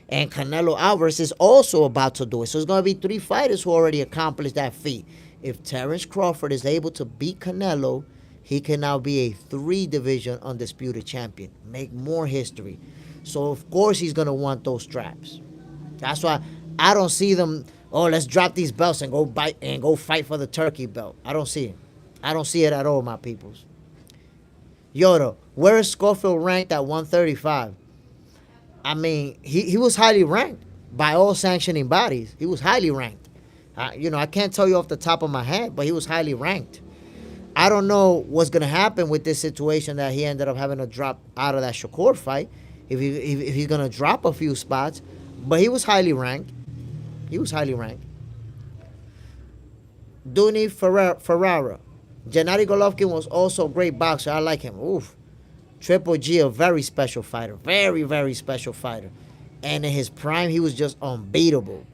And Canelo Alvarez is also about to do it. So it's going to be 3 fighters who already accomplished that feat. If Terrence Crawford is able to beat Canelo, he can now be a 3-division undisputed champion. Make more history. So, of course, he's going to want those straps. That's why I don't see them, let's drop these belts and go fight for the turkey belt. I don't see it. I don't see it at all, my peoples. Yoda, where is Schofield ranked at 135? I mean, he was highly ranked by all sanctioning bodies. He was highly ranked. I can't tell you off the top of my head, but he was highly ranked. I don't know what's going to happen with this situation that he ended up having to drop out of that Shakur fight, if he's going to drop a few spots, but he was highly ranked. He was highly ranked. Dooney Ferrara. Gennady Golovkin was also a great boxer. I like him. Oof. Triple G, a very special fighter. Very, very special fighter. And in his prime, he was just unbeatable.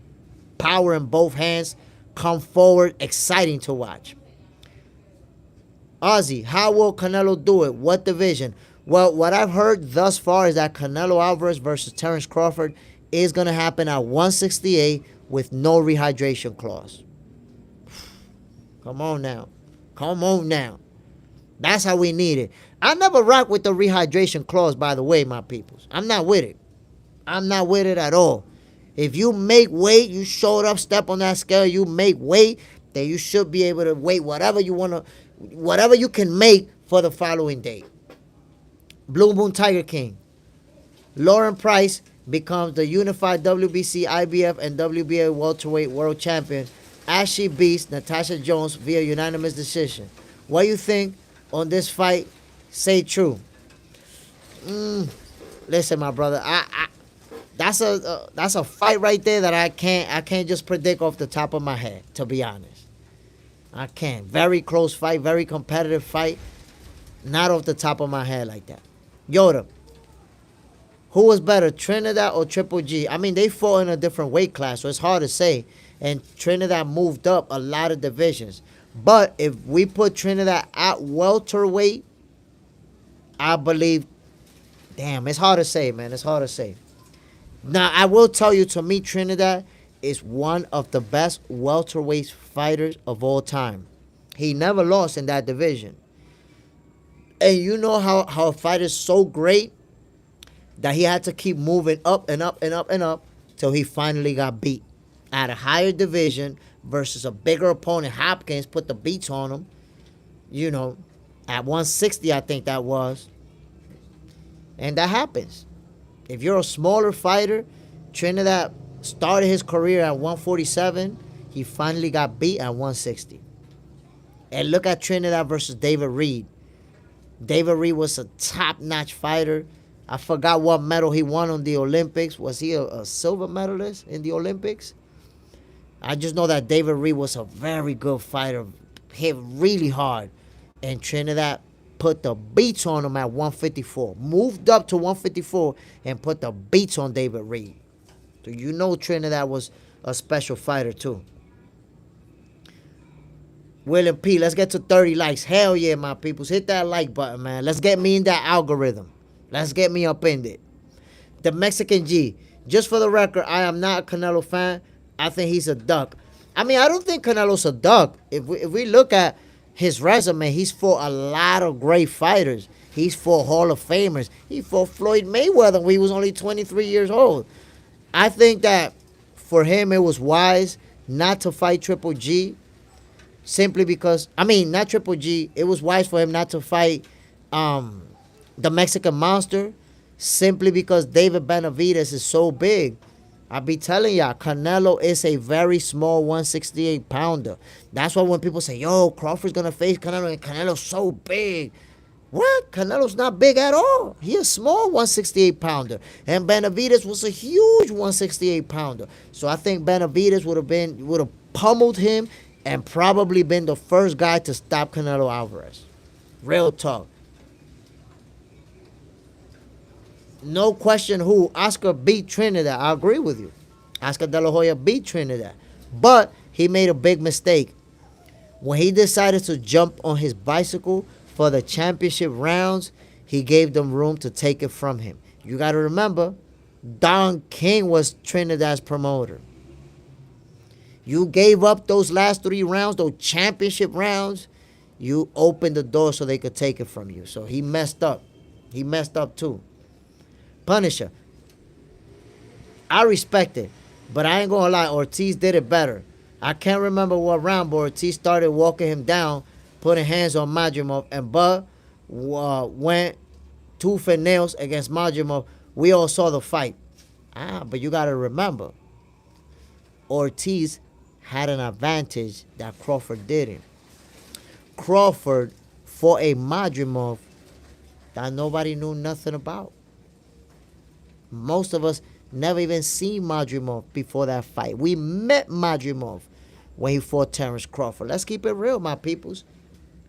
Power in both hands, come forward, exciting to watch. Ozzy, how will Canelo do it? What division? Well, what I've heard thus far is that Canelo Alvarez versus Terrence Crawford is going to happen at 168 with no rehydration clause. Come on now. Come on now. That's how we need it. I never rock with the rehydration clause, by the way, my peoples. I'm not with it. I'm not with it at all. If you make weight, you showed up, step on that scale, you make weight, then you should be able to weight whatever you want to, whatever you can make for the following day. Blue Moon Tiger King. Lauren Price becomes the unified WBC, IBF, and WBA welterweight world champion as she beats Natasha Jones via unanimous decision. What do you think on this fight? Say true. Listen, my brother, that's a fight right there that I can't just predict off the top of my head, to be honest. I can't. Very close fight, very competitive fight. Not off the top of my head like that. Yoda, who was better, Trinidad or Triple G? I mean, they fought in a different weight class, so it's hard to say. And Trinidad moved up a lot of divisions. But if we put Trinidad at welterweight, I believe, damn, it's hard to say, man. It's hard to say. Now, I will tell you, to me, Trinidad is one of the best welterweight fighters of all time. He never lost in that division. And you know how a fighter is so great that he had to keep moving up and up and up and up till he finally got beat at a higher division versus a bigger opponent. Hopkins put the beats on him, at 160, I think that was. And that happens. If you're a smaller fighter, Trinidad started his career at 147. He finally got beat at 160. And look at Trinidad versus David Reed. David Reed was a top-notch fighter. I forgot what medal he won on the Olympics. Was he a silver medalist in the Olympics? I just know that David Reed was a very good fighter. Hit really hard. And Trinidad put the beats on him at 154. Moved up to 154 and put the beats on David Reed. So you know Trinidad was a special fighter too. William P, let's get to 30 likes. Hell yeah, my peoples. Hit that like button, man. Let's get me in that algorithm. Let's get me up in it. The Mexican G. Just for the record, I am not a Canelo fan. I think he's a duck. I mean, I don't think Canelo's a duck. If we look at his resume, he's fought a lot of great fighters. He's fought Hall of Famers. He fought Floyd Mayweather when he was only 23 years old. I think that for him, it was wise not to fight Triple G. Simply because, I mean, not Triple G. It was wise for him not to fight the Mexican Monster. Simply because David Benavidez is so big. I be telling y'all, Canelo is a very small 168 pounder. That's why when people say, yo, Crawford's going to face Canelo, and Canelo's so big. What? Canelo's not big at all. He's a small 168 pounder. And Benavidez was a huge 168 pounder. So I think Benavidez would have pummeled him and probably been the first guy to stop Canelo Alvarez. Real talk. No question who. Oscar beat Trinidad. I agree with you. Oscar De La Hoya beat Trinidad. But he made a big mistake. When he decided to jump on his bicycle for the championship rounds, he gave them room to take it from him. You got to remember, Don King was Trinidad's promoter. You gave up those last 3 rounds, those championship rounds. You opened the door so they could take it from you. So he messed up. He messed up too. Punisher. I respect it. But I ain't going to lie. Ortiz did it better. I can't remember what round, but Ortiz started walking him down, putting hands on Madrimov. And Bud went tooth and nails against Madrimov. We all saw the fight. But you got to remember. Ortiz had an advantage that Crawford didn't. Crawford fought a Madrimov that nobody knew nothing about. Most of us never even seen Madrimov before that fight. We met Madrimov when he fought Terrence Crawford. Let's keep it real, my peoples.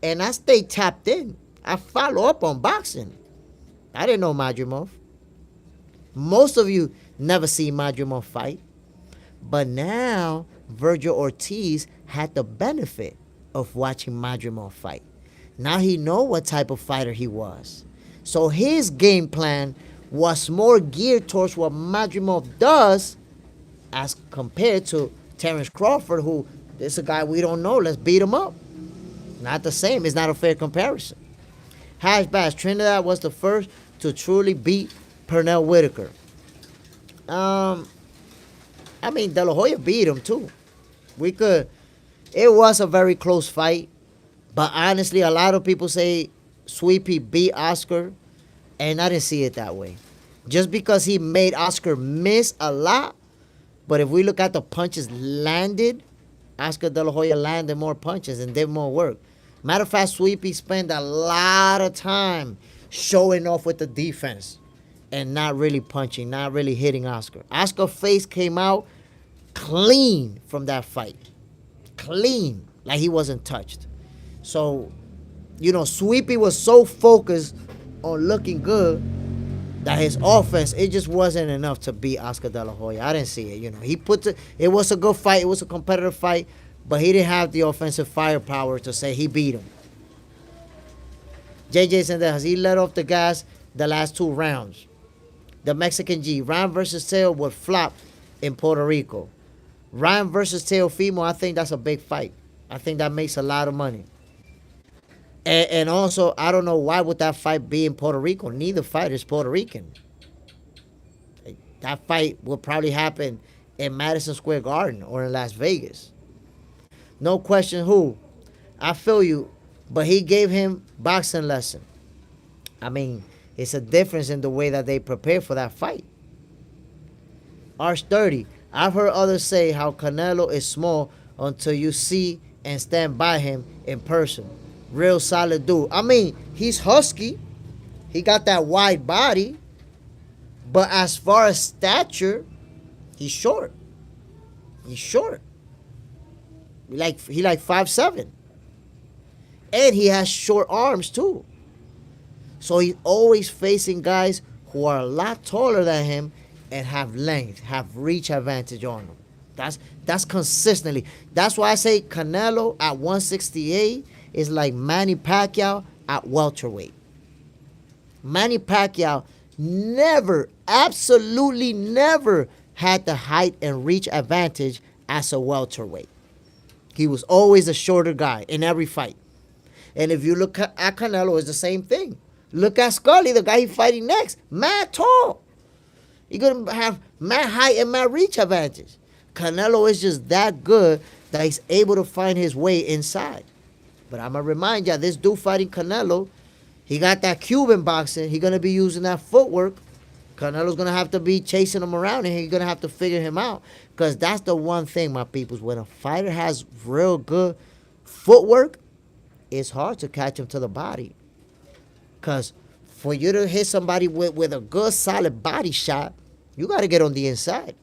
And I stay tapped in. I follow up on boxing. I didn't know Madrimov. Most of you never seen Madrimov fight. But now, Virgil Ortiz had the benefit of watching Madrimov fight. Now he know what type of fighter he was. So his game plan was more geared towards what Madrimov does as compared to Terrence Crawford, who is a guy we don't know. Let's beat him up. Not the same. It's not a fair comparison. Hash Bash. Trinidad was the first to truly beat Pernell Whitaker. I mean, De La Hoya beat him too. It was a very close fight. But honestly, a lot of people say Sweepy beat Oscar. And I didn't see it that way. Just because he made Oscar miss a lot. But if we look at the punches landed, Oscar De La Hoya landed more punches and did more work. Matter of fact, Sweepy spent a lot of time showing off with the defense and not really punching, not really hitting Oscar. Oscar's face came out clean from that fight. Clean. Like he wasn't touched. So, Sweepy was so focused on looking good that his offense, it just wasn't enough to beat Oscar De La Hoya. I didn't see it. It was a good fight. It was a competitive fight, but he didn't have the offensive firepower to say he beat him. JJ Sendejas, he let off the gas the last 2 rounds. The Mexican G, Ryan versus Teo would flop in Puerto Rico. Ryan versus Teofimo, I think that's a big fight. I think that makes a lot of money. And also, I don't know why would that fight be in Puerto Rico. Neither fighter is Puerto Rican. That fight will probably happen in Madison Square Garden or in Las Vegas. No question who. I feel you, but he gave him boxing lesson. I mean, it's a difference in the way that they prepare for that fight. Arch 30. I've heard others say how Canelo is small until you see and stand by him in person. Real solid dude. I mean, he's husky. He got that wide body. But as far as stature, he's short. He's short. He like 5'7". And he has short arms too. So he's always facing guys who are a lot taller than him and have length, have reach advantage on him. That's consistently. That's why I say Canelo at 168 is like Manny Pacquiao at welterweight. Manny Pacquiao never, absolutely never had the height and reach advantage as a welterweight. He was always a shorter guy in every fight. And if you look at Canelo, it's the same thing. Look at Scully, the guy he's fighting next. Mad tall. You're going to have mad height and mad reach advantage. Canelo is just that good that he's able to find his way inside. But I'm going to remind you, this dude fighting Canelo, he got that Cuban boxing. He's going to be using that footwork. Canelo's going to have to be chasing him around, and he's going to have to figure him out. Because that's the one thing, my peoples. When a fighter has real good footwork, it's hard to catch him to the body. Because for you to hit somebody with a good, solid body shot, you got to get on the inside.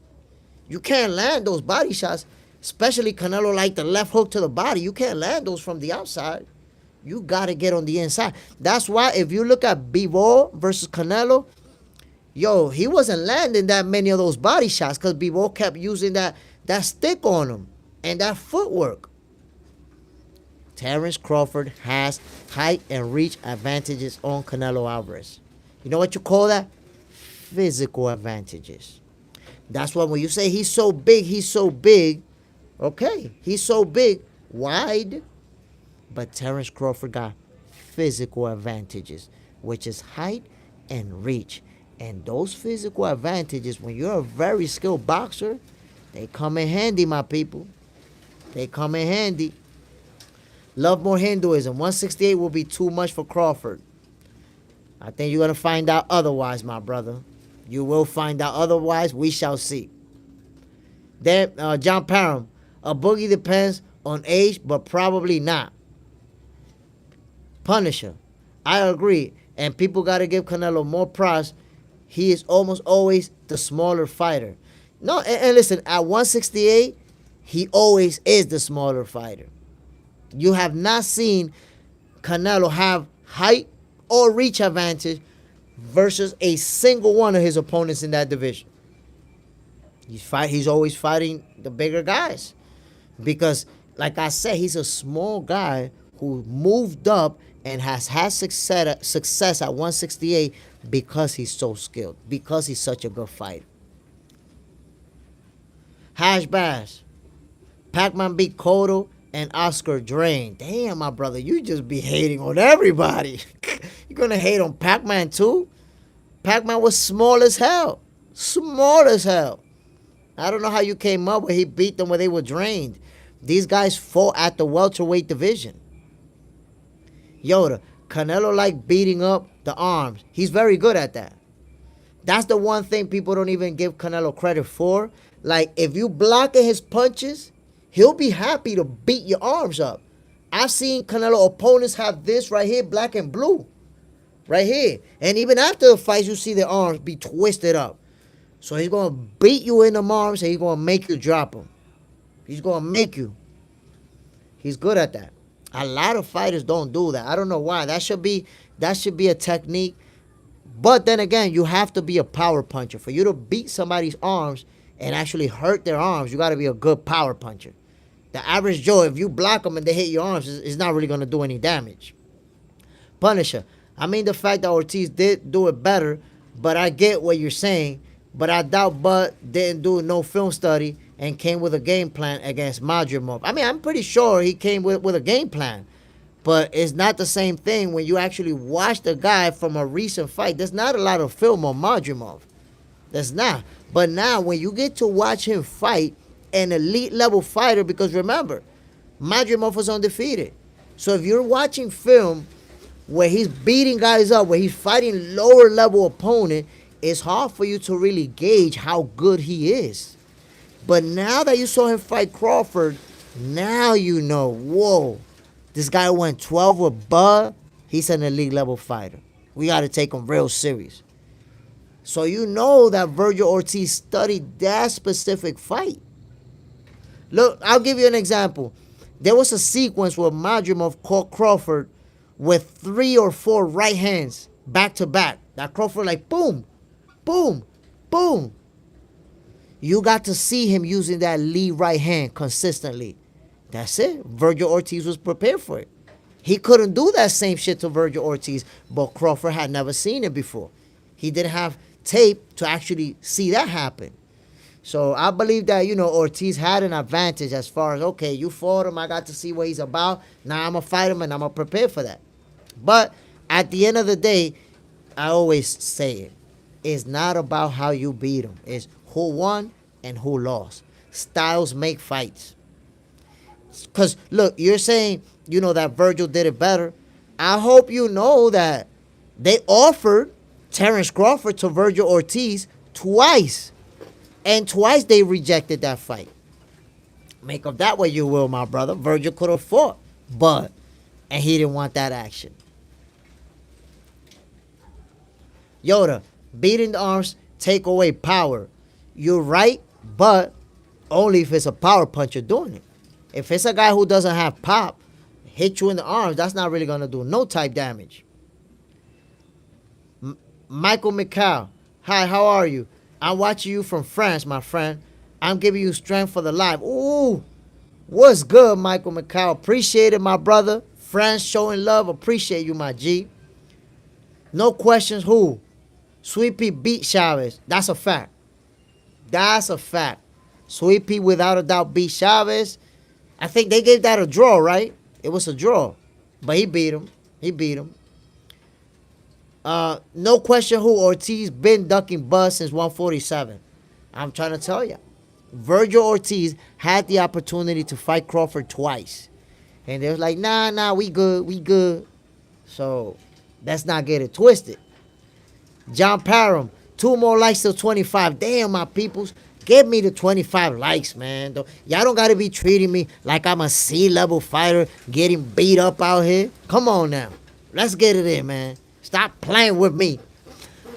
You can't land those body shots, especially Canelo like the left hook to the body. You can't land those from the outside. You got to get on the inside. That's why if you look at Bivol versus Canelo, yo, he wasn't landing that many of those body shots because Bivol kept using that stick on him and that footwork. Terence Crawford has height and reach advantages on Canelo Alvarez. You know what you call that? Physical advantages. That's why when you say he's so big, okay, he's so big, wide, but Terence Crawford got physical advantages, which is height and reach. And those physical advantages, when you're a very skilled boxer, they come in handy, my people. They come in handy. Love more Hinduism. 168 will be too much for Crawford. I think you're going to find out otherwise, my brother. You will find out otherwise. We shall see. Then, John Parham. A boogie depends on age, but probably not. Punisher. I agree. And people got to give Canelo more props. He is almost always the smaller fighter. No, and listen, at 168, he always is the smaller fighter. You have not seen Canelo have height or reach advantage versus a single one of his opponents in that division. He's always fighting the bigger guys. Because, like I said, he's a small guy who moved up and has had success at 168 because he's so skilled, because he's such a good fighter. Hash Bash. Pac-Man beat Cotto and Oscar Drain. Damn, my brother, you just be hating on everybody. You're going to hate on Pac-Man too? Pac-Man was small as hell. Small as hell. I don't know how you came up with he beat them when they were drained. These guys fought at the welterweight division. Yoda, Canelo like beating up the arms. He's very good at that. That's the one thing people don't even give Canelo credit for. Like, if you block his punches, he'll be happy to beat your arms up. I've seen Canelo opponents have this right here, black and blue. Right here. And even after the fights, you see their arms be twisted up. So he's going to beat you in the arms and he's going to make you drop them. He's going to make you. He's good at that. A lot of fighters don't do that. I don't know why. That should be a technique. But then again, you have to be a power puncher. For you to beat somebody's arms and actually hurt their arms, you got to be a good power puncher. The average Joe, if you block them and they hit your arms, it's not really going to do any damage. Punisher. I mean, the fact that Ortiz did do it better, but I get what you're saying. But I doubt Bud didn't do no film study and came with a game plan against Madrimov. I mean, I'm pretty sure he came with a game plan. But it's not the same thing when you actually watch the guy from a recent fight. There's not a lot of film on Madrimov. There's not. But now when you get to watch him fight, an elite level fighter, because remember, Madrimov was undefeated. So if you're watching film where he's beating guys up, where he's fighting lower level opponent, it's hard for you to really gauge how good he is. But now that you saw him fight Crawford, now you know, whoa, this guy went 12 with Bud. He's an elite level fighter. We got to take him real serious. So you know that Virgil Ortiz studied that specific fight. Look, I'll give you an example. There was a sequence where Madrimov caught Crawford with 3 or 4 right hands back to back. That Crawford like boom, boom, boom. You got to see him using that lead right hand consistently. That's it. Virgil Ortiz was prepared for it. He couldn't do that same shit to Virgil Ortiz, but Crawford had never seen it before. He didn't have tape to actually see that happen. So I believe that, Ortiz had an advantage as far as, okay, you fought him, I got to see what he's about. Now I'm going to fight him and I'm going to prepare for that. But at the end of the day, I always say it. It's not about how you beat him. It's who won and who lost. Styles make fights. Because, look, you're saying, that Virgil did it better. I hope you know that they offered Terrence Crawford to Virgil Ortiz twice. And twice they rejected that fight. Make of that what you will, my brother. Virgil could have fought, and he didn't want that action. Yoda, beating the arms take away power. You're right, but only if it's a power puncher doing it. If it's a guy who doesn't have pop, hit you in the arms, that's not really going to do no type damage. Michael McCall, hi, how are you? I'm watching you from France, my friend. I'm giving you strength for the life. Ooh, what's good, Michael McCall? Appreciate it, my brother. France showing love. Appreciate you, my G. No questions, who? Sweet Pea beat Chavez. That's a fact. That's a fact. Sweet Pea, without a doubt, beat Chavez. I think they gave that a draw, right? It was a draw. But he beat him. He beat him. No question who, Ortiz been ducking Buzz since 147. I'm trying to tell you. Virgil Ortiz had the opportunity to fight Crawford twice. And they was like, nah, we good. So, let's not get it twisted. John Parham, 2 more likes till 25. Damn, my peoples. Give me the 25 likes, man. Y'all don't got to be treating me like I'm a C-level fighter getting beat up out here. Come on now. Let's get it in, man. Stop playing with me.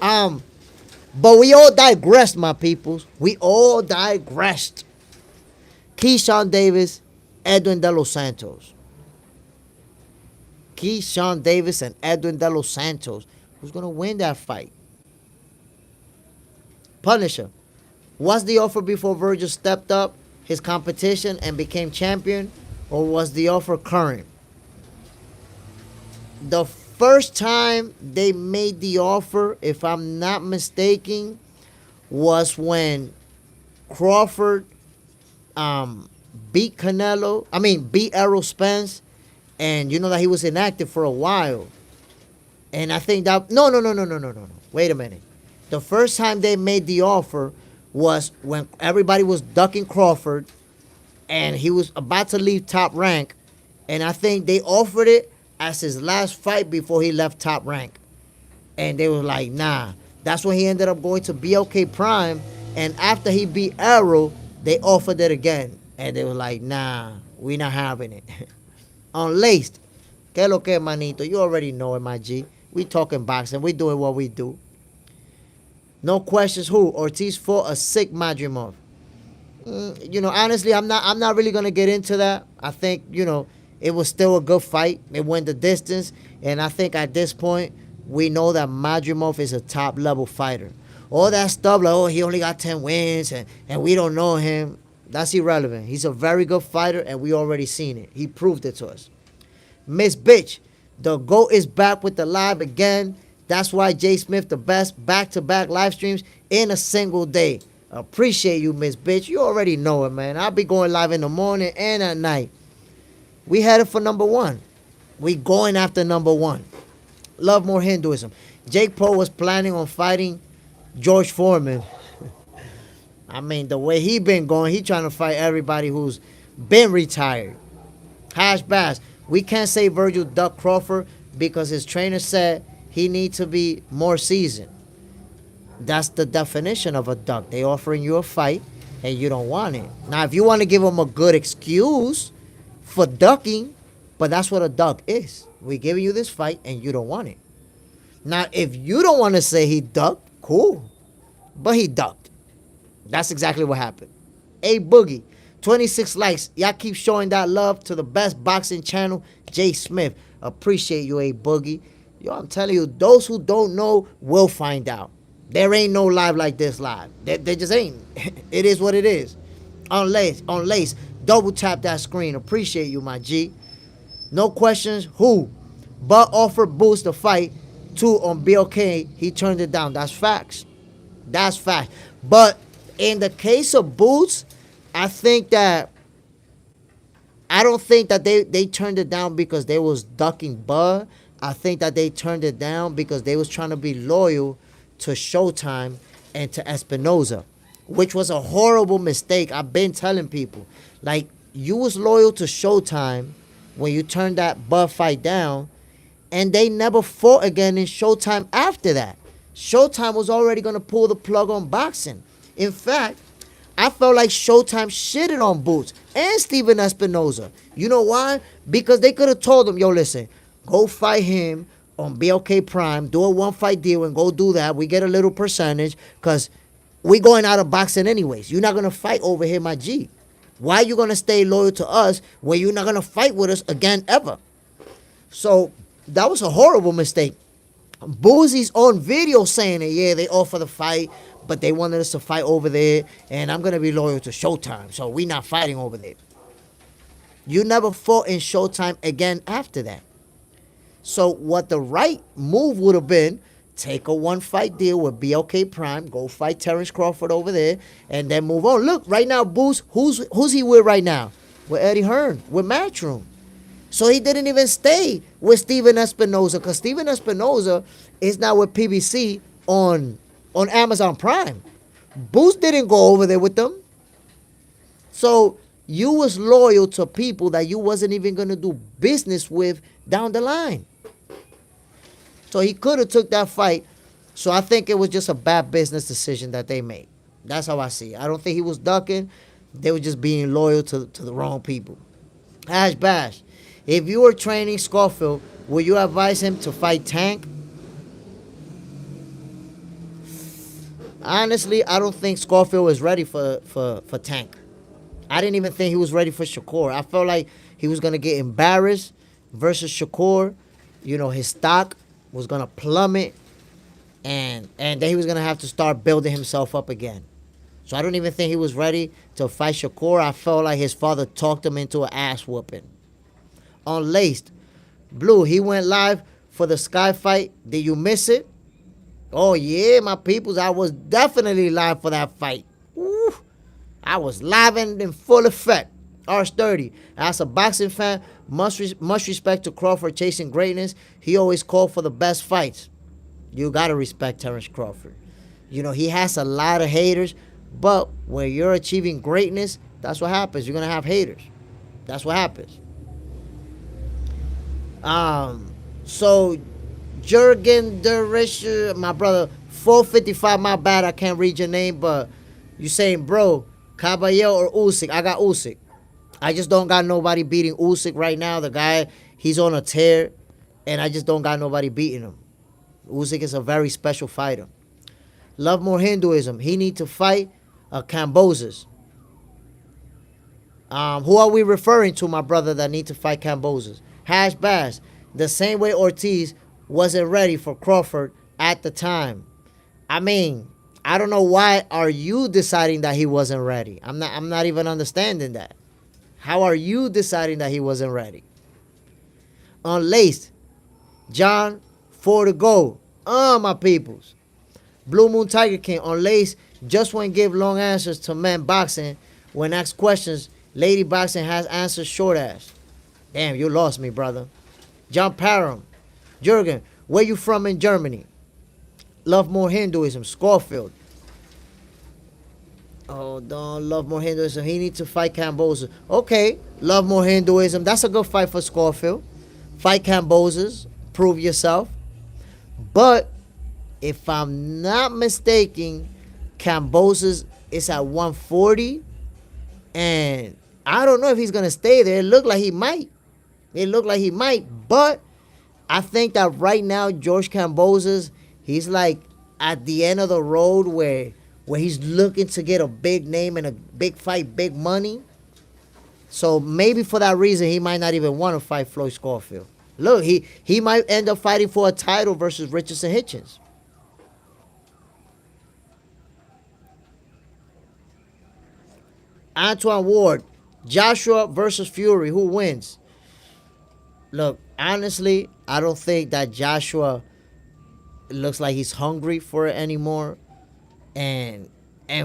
But we all digressed, my peoples. We all digressed. Keyshawn Davis, Edwin De Los Santos. Keyshawn Davis and Edwin De Los Santos. Who's going to win that fight? Punisher. Was the offer before Virgil stepped up his competition and became champion? Or was the offer current? The first time they made the offer, if I'm not mistaken, was when Crawford beat Errol Spence, and you know that he was inactive for a while. And I think that no. Wait a minute. The first time they made the offer was when everybody was ducking Crawford, and he was about to leave Top Rank, and I think they offered it as his last fight before he left Top Rank. And they were like, nah. That's when he ended up going to BLK Prime. And after he beat Errol, they offered it again. And they were like, nah, we not having it. Unlaced. Que lo que, manito? You already know it, my G. We talking boxing. We doing what we do. No questions who. Ortiz fought a sick Madrimov. Honestly, I'm not really going to get into that. I think, it was still a good fight. It went the distance. And I think at this point, we know that Madrimov is a top-level fighter. All that stuff, like, he only got 10 wins, and we don't know him, that's irrelevant. He's a very good fighter, and we already seen it. He proved it to us. Miss Bitch, the GOAT is back with the live again. That's why Jay Smith, the best back-to-back live streams in a single day. Appreciate you, Miss Bitch. You already know it, man. I'll be going live in the morning and at night. We headed for number 1. We going after number 1. Love more Hinduism. Jake Paul was planning on fighting George Foreman. I mean, the way he been going, he trying to fight everybody who's been retired. Hash Bass. We can't say Virgil ducked Crawford because his trainer said he needs to be more seasoned. That's the definition of a duck. They offering you a fight, and you don't want it. Now, if you want to give him a good excuse for ducking, but that's what a duck is. We're giving you this fight, and you don't want it. Now, if you don't want to say he ducked, cool. But he ducked. That's exactly what happened. A Boogie, 26 likes. Y'all keep showing that love to the best boxing channel, Jay Smith. Appreciate you, A Boogie. Yo, I'm telling you, those who don't know will find out. There ain't no live like this live. There just ain't. It is what it is. On Lace, double tap that screen. Appreciate you, my G. No questions. Who? But offered Boots to fight. 2 on BLK. He turned it down. That's facts. That's fact. But in the case of Boots, I don't think that they turned it down because they was ducking Bud. I think that they turned it down because they was trying to be loyal to Showtime and to Espinoza, which was a horrible mistake. I've been telling people, like, you was loyal to Showtime when you turned that Bud fight down, and they never fought again in Showtime after that. Showtime was already going to pull the plug on boxing. In fact, I felt like Showtime shitted on Boots and Steven Espinoza. You know why? Because they could have told him, yo, listen, go fight him on BLK Prime, do a one-fight deal and go do that. We get a little percentage because we going out of boxing anyways. You're not going to fight over here, my G. Why are you going to stay loyal to us when you're not going to fight with us again ever? So that was a horrible mistake. Boozy's on video saying it. Yeah, they offered the fight, but they wanted us to fight over there, and I'm going to be loyal to Showtime, so we not fighting over there. You never fought in Showtime again after that. So what the right move would have been, take a one-fight deal with BLK Prime, go fight Terrence Crawford over there, and then move on. Look, right now, Boots, who's he with right now? With Eddie Hearn, with Matchroom. So he didn't even stay with Steven Espinoza, because Steven Espinoza is now with PBC on Amazon Prime. Boots didn't go over there with them. So you was loyal to people that you wasn't even going to do business with down the line. So he could have took that fight. So I think it was just a bad business decision that they made. That's how I see it. I don't think he was ducking. They were just being loyal to the wrong people. Ash Bash, if you were training Schofield, would you advise him to fight Tank? Honestly, I don't think Schofield was ready for Tank. I didn't even think he was ready for Shakur. I felt like he was going to get embarrassed versus Shakur. You know, his stock was going to plummet, and then he was going to have to start building himself up again. So I don't even think he was ready to fight Shakur. I felt like his father talked him into an ass whooping. Unlaced. Blue, he went live for the Sky fight. Did you miss it? Oh, yeah, my peoples. I was definitely live for that fight. Woo. I was live and in full effect. Arch 30. As a boxing fan, much respect to Crawford chasing greatness. He always called for the best fights. You got to respect Terrence Crawford. You know, he has a lot of haters, but when you're achieving greatness, that's what happens. You're going to have haters. That's what happens. So, Jurgen Derischer, my brother, 455, my bad, I can't read your name, but you saying, bro, Caballero or Usyk? I got Usyk. I just don't got nobody beating Usyk right now. The guy, he's on a tear, and I just don't got nobody beating him. Usyk is a very special fighter. Love more Hinduism. He need to fight Cambozes. Who are we referring to, my brother, that need to fight Cambozes? Hash Bass. The same way Ortiz wasn't ready for Crawford at the time. I mean, I don't know why are you deciding that he wasn't ready. I'm not even understanding that. How are you deciding that he wasn't ready? Unlaced. John, 4 to go. My peoples. Blue Moon Tiger King. Unlaced. Just won't give long answers to men boxing. When asked questions, lady boxing has answers short ass. Damn, you lost me, brother. John Parham. Jurgen, where you from in Germany? Love more Hinduism. Schofield. Oh, don't love more Hinduism. He needs to fight Cambozes. Okay, love more Hinduism. That's a good fight for Schofield. Fight Cambozes. Prove yourself. But if I'm not mistaken, Cambozes is at 140, and I don't know if he's gonna stay there. It looked like he might. But I think that right now George Kambosos, he's like at the end of the road where he's looking to get a big name and a big fight, big money. So maybe for that reason he might not even want to fight Floyd Schofield. Look, he might end up fighting for a title versus Richardson Hitchens. Antoine Ward, Joshua versus Fury, who wins? Look, honestly, I don't think that Joshua looks like he's hungry for it anymore. And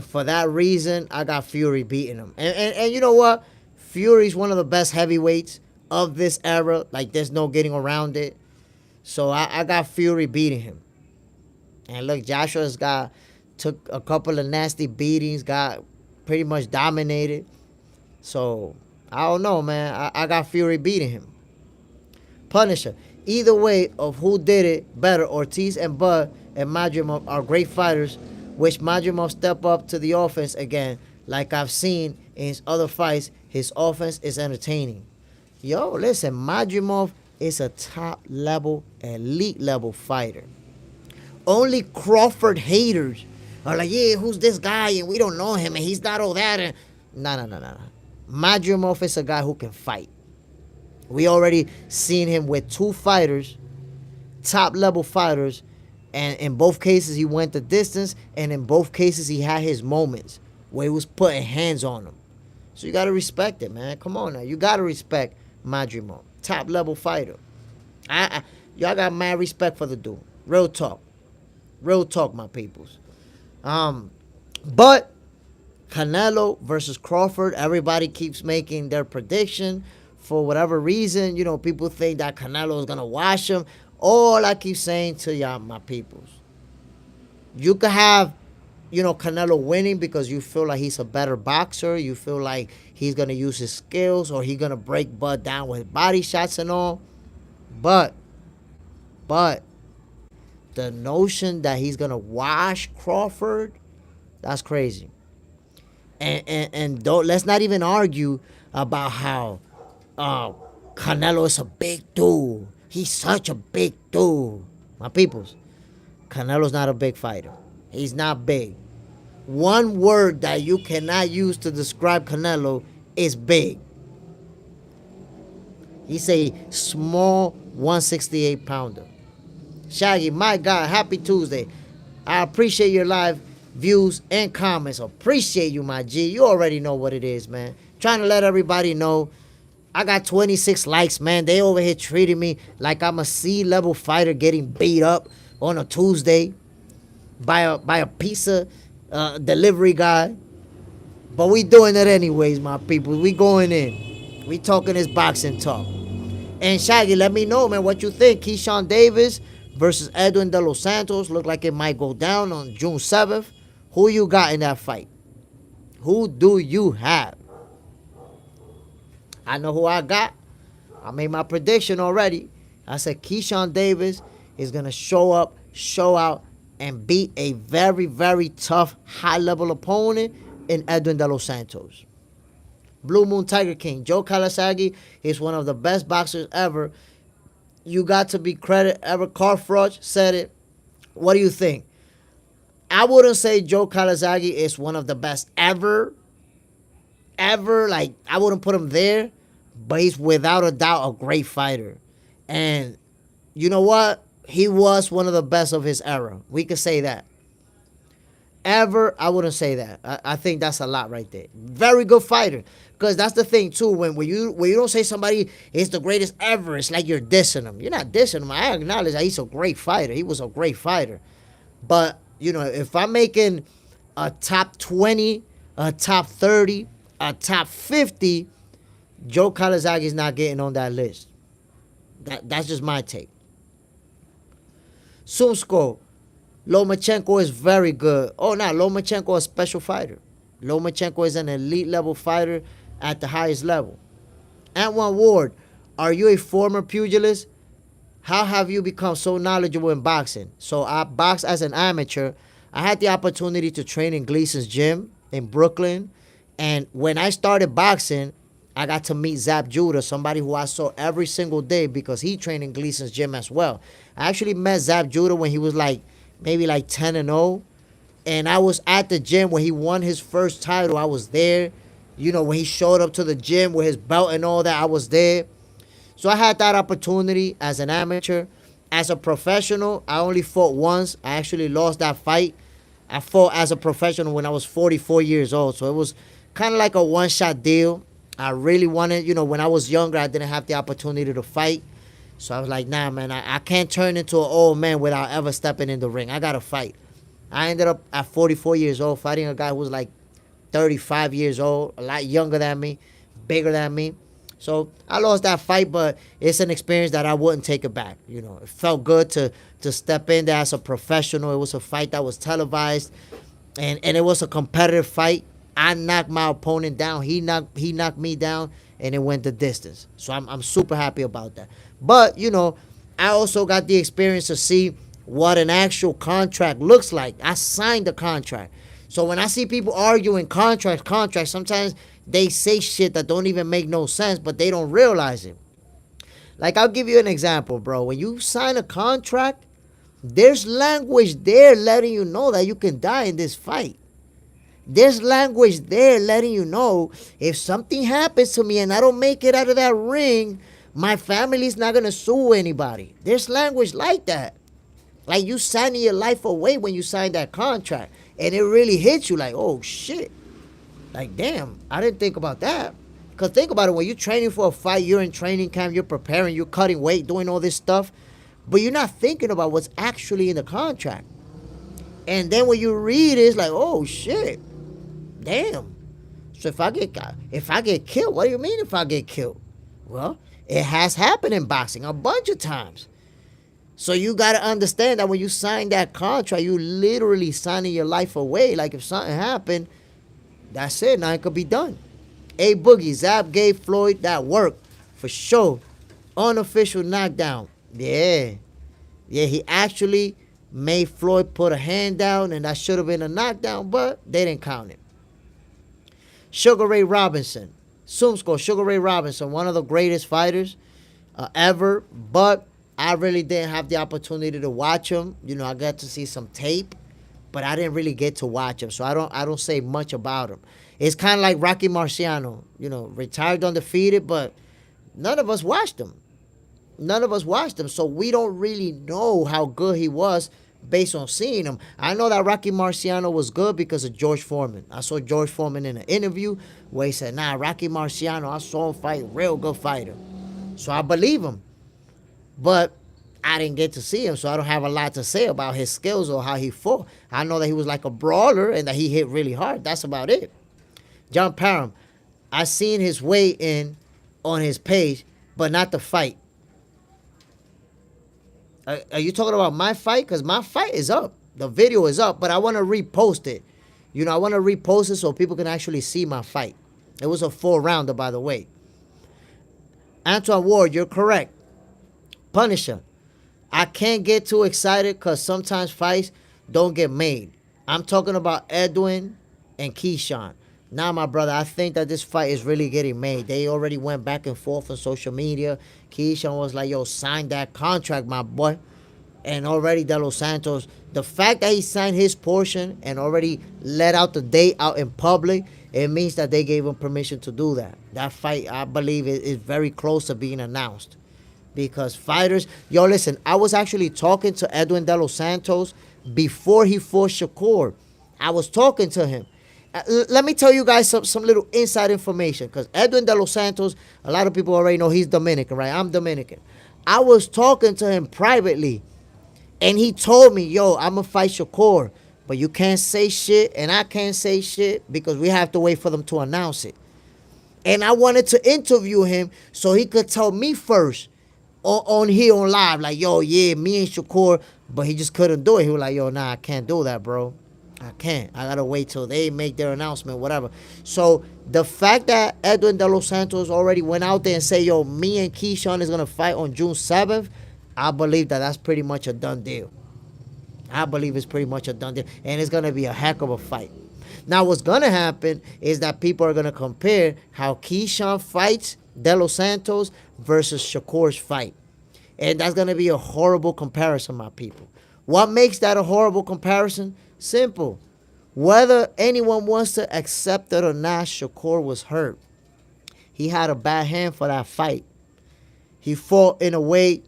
for that reason, I got Fury beating him. And you know what? Fury's one of the best heavyweights of this era. Like, there's no getting around it. So I got Fury beating him. And look, Joshua's took a couple of nasty beatings, got pretty much dominated. So I don't know, man. I got Fury beating him. Punisher. Either way of who did it better, Ortiz and Bud and Madrimov are great fighters, which Madrimov step up to the offense again. Like I've seen in his other fights, his offense is entertaining. Yo, listen, Madrimov is a top-level, elite-level fighter. Only Crawford haters are like, yeah, who's this guy? And we don't know him, and he's not all that. And no. Madrimov is a guy who can fight. We already seen him with two fighters, top-level fighters, and in both cases he went the distance, and in both cases he had his moments where he was putting hands on them. So you got to respect it, man. Come on now. You got to respect Madrimov. Top-level fighter. Y'all got mad respect for the dude. Real talk. Real talk, my peoples. But Canelo versus Crawford, everybody keeps making their prediction. For whatever reason, you know, people think that Canelo is going to wash him. All I keep saying to y'all, my peoples, you could have, you know, Canelo winning because you feel like he's a better boxer. You feel like he's going to use his skills or he's going to break Bud down with body shots and all. But the notion that he's going to wash Crawford, that's crazy. And don't, let's not even argue about how Canelo is a big dude. He's such a big dude. My peoples, Canelo's not a big fighter. He's not big. One word that you cannot use to describe Canelo is big. He's a small 168-pounder. Shaggy, my God, happy Tuesday. I appreciate your live views and comments. Appreciate you, my G. You already know what it is, man. Trying to let everybody know. I got 26 likes, man. They over here treating me like I'm a C-level fighter getting beat up on a Tuesday by a pizza delivery guy. But we doing it anyways, my people. We going in. We talking this boxing talk. And Shaggy, let me know, man, what you think. Keyshawn Davis versus Edwin De Los Santos. Look like it might go down on June 7th. Who you got in that fight? Who do you have? I know who I got. I made my prediction already. I said Keyshawn Davis is going to show up, show out, and beat a very, very tough, high-level opponent in Edwin De Los Santos. Blue Moon Tiger King. Joe Kalasagi is one of the best boxers ever. You got to be credit ever. Crawford said it. What do you think? I wouldn't say Joe Kalasagi is one of the best ever. Like, I wouldn't put him there, but he's without a doubt a great fighter. And you know what? He was one of the best of his era. We could say that. Ever, I wouldn't say that. I think that's a lot right there. Very good fighter. Because that's the thing, too. When you don't say somebody is the greatest ever, it's like you're dissing him. You're not dissing him. I acknowledge that he's a great fighter. He was a great fighter. But, you know, if I'm making a top 20, a top 30, a top 50, Joe Kalasagi is not getting on that list. That's just my take. Sumsko, Lomachenko is very good. Oh, no, Lomachenko is a special fighter. Lomachenko is an elite level fighter at the highest level. Antoine Ward, are you a former pugilist? How have you become so knowledgeable in boxing? So I boxed as an amateur. I had the opportunity to train in Gleason's gym in Brooklyn. And when I started boxing, I got to meet Zab Judah, somebody who I saw every single day because he trained in Gleason's gym as well. I actually met Zab Judah when he was maybe 10-0. And I was at the gym when he won his first title. I was there. When he showed up to the gym with his belt and all that, I was there. So I had that opportunity as an amateur. As a professional, I only fought once. I actually lost that fight. I fought as a professional when I was 44 years old. So it was kind of like a one-shot deal. I really wanted, when I was younger, I didn't have the opportunity to fight. So I was like, nah, man, I can't turn into an old man without ever stepping in the ring. I got to fight. I ended up at 44 years old fighting a guy who was 35 years old, a lot younger than me, bigger than me. So I lost that fight, but it's an experience that I wouldn't take it back. It felt good to step in there as a professional. It was a fight that was televised, and it was a competitive fight. I knocked my opponent down. He knocked me down, and it went the distance. So I'm super happy about that. But, I also got the experience to see what an actual contract looks like. I signed the contract. So when I see people arguing contracts, sometimes they say shit that don't even make no sense, but they don't realize it. I'll give you an example, bro. When you sign a contract, there's language there letting you know that you can die in this fight. There's language there letting you know if something happens to me and I don't make it out of that ring, my family's not going to sue anybody. There's language like that. You signing your life away when you sign that contract. And it really hits you oh, shit. Damn, I didn't think about that. Because think about it, when you're training for a fight, you're in training camp, you're preparing, you're cutting weight, doing all this stuff. But you're not thinking about what's actually in the contract. And then when you read it, it's oh, shit. Damn. So if I get killed, what do you mean if I get killed? Well, it has happened in boxing a bunch of times. So you got to understand that when you sign that contract, you literally signing your life away. If something happened, that's it. Now it could be done. A Boogie, Zab gave Floyd that work for sure. Unofficial knockdown. Yeah, he actually made Floyd put a hand down, and that should have been a knockdown, but they didn't count it. Sugar Ray Robinson. Sumsco, Sugar Ray Robinson, one of the greatest fighters ever, but I really didn't have the opportunity to watch him. I got to see some tape, but I didn't really get to watch him, so I don't say much about him. It's kind of like Rocky Marciano, retired undefeated, but none of us watched him. So we don't really know how good he was based on seeing him. I know that Rocky Marciano was good because of George Foreman. I saw George Foreman in an interview where he said, nah, Rocky Marciano, I saw him fight, real good fighter. So I believe him. But I didn't get to see him, so I don't have a lot to say about his skills or how he fought. I know that he was like a brawler and that he hit really hard. That's about it. John Parham, I seen his weigh in on his page, but not the fight. Are you talking about my fight? Because my fight is up. The video is up, but I want to repost it. I want to repost it so people can actually see my fight. It was a 4-rounder, by the way. Antoine Ward, you're correct. Punisher. I can't get too excited because sometimes fights don't get made. I'm talking about Edwin and Keyshawn. Now, my brother, I think that this fight is really getting made. They already went back and forth on social media. Keyshawn was like, yo, sign that contract, my boy. And already De Los Santos, the fact that he signed his portion and already let out the date out in public, it means that they gave him permission to do that. That fight, I believe, is very close to being announced. Because fighters, yo, listen, I was actually talking to Edwin De Los Santos before he fought Shakur. I was talking to him. Let me tell you guys some little inside information. Because Edwin De Los Santos, a lot of people already know he's Dominican, right? I'm Dominican. I was talking to him privately. And he told me, yo, I'm going to fight Shakur. But you can't say shit and I can't say shit because we have to wait for them to announce it. And I wanted to interview him so he could tell me first. On here on live, like, yo, yeah, me and Shakur, but he just couldn't do it. He was like, yo, nah, I can't do that, bro. I can't. I gotta wait till they make their announcement, whatever. So the fact that Edwin De Los Santos already went out there and say, yo, me and Keyshawn is gonna fight on June 7th, I believe that that's pretty much a done deal. I believe it's pretty much a done deal, and it's gonna be a heck of a fight. Now, what's gonna happen is that people are gonna compare how Keyshawn fights De Los Santos versus Shakur's fight, and that's gonna be a horrible comparison, my people. What makes that a horrible comparison? Simple. Whether anyone wants to accept it or not, Shakur was hurt. He had a bad hand for that fight. He fought in a way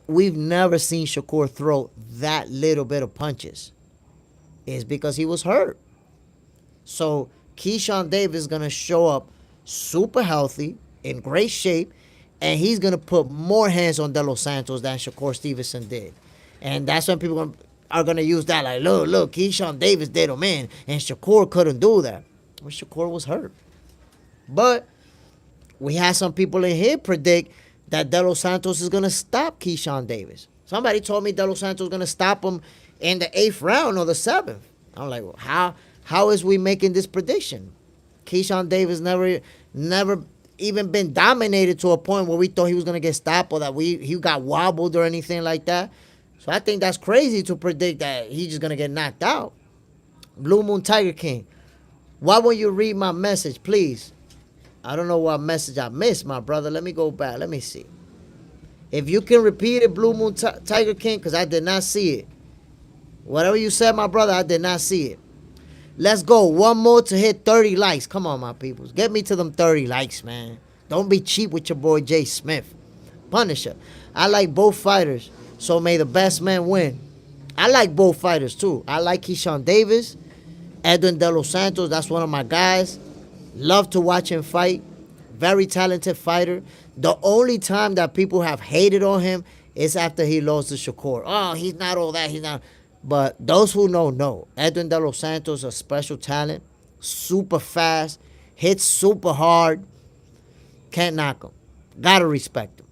we've never seen Shakur throw that little bit of punches. It's because he was hurt. So Keyshawn Davis is going to show up super healthy, in great shape, and he's going to put more hands on De Los Santos than Shakur Stevenson did. And that's when people are going to use that like, look, Keyshawn Davis did him in, and Shakur couldn't do that. Well, Shakur was hurt. But we had some people in here predict that De Los Santos is going to stop Keyshawn Davis. Somebody told me De Los Santos is going to stop him in the 8th round or the 7th. I'm like, well, how is we making this prediction? Keyshawn Davis never even been dominated to a point where we thought he was going to get stopped or that he got wobbled or anything like that. So I think that's crazy to predict that he's just going to get knocked out. Blue Moon Tiger King, why won't you read my message, please? I don't know what message I missed, my brother. Let me go back. Let me see. If you can repeat it, Blue Moon Tiger King, because I did not see it. Whatever you said, my brother, I did not see it. Let's go. One more to hit 30 likes. Come on, my peoples. Get me to them 30 likes, man. Don't be cheap with your boy Jay Smith. Punisher. I like both fighters, so may the best man win. I like both fighters, too. I like Keyshawn Davis. Edwin De Los Santos, that's one of my guys. Love to watch him fight. Very talented fighter. The only time that people have hated on him is after he lost to Shakur. Oh, he's not all that. He's not. But those who know. Edwin De Los Santos is a special talent. Super fast. Hits super hard. Can't knock him. Gotta respect him.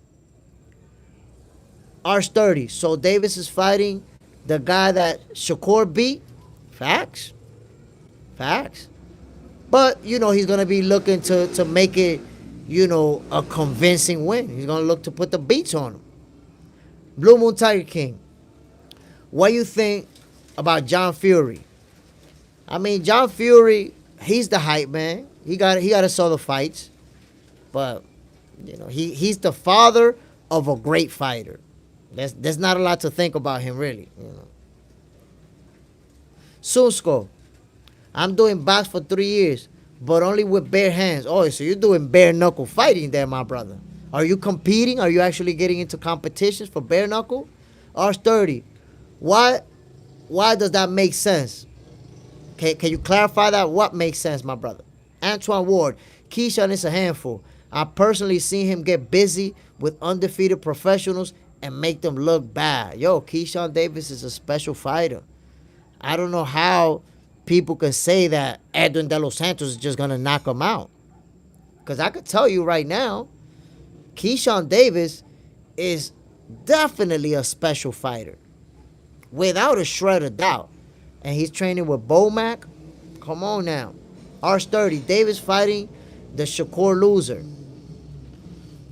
R30. So Davis is fighting the guy that Shakur beat. Facts. But, he's going to be looking to make it, a convincing win. He's going to look to put the beats on him. Blue Moon Tiger King, what do you think about John Fury? I mean, John Fury, he's the hype man. He got to sell the fights. But, he's the father of a great fighter. There's not a lot to think about him, really. Sunsko, I'm doing box for 3 years, but only with bare hands. Oh, so you're doing bare knuckle fighting there, my brother. Are you competing? Are you actually getting into competitions for bare knuckle? R30, why does that make sense? Can you clarify that? What makes sense, my brother? Antoine Ward, Keyshawn is a handful. I personally seen him get busy with undefeated professionals and make them look bad. Yo, Keyshawn Davis is a special fighter. I don't know how people can say that Edwin De Los Santos is just going to knock him out. Because I could tell you right now, Keyshawn Davis is definitely a special fighter. Without a shred of doubt. And he's training with Bomac. Come on now. R30, Davis fighting the Shakur loser.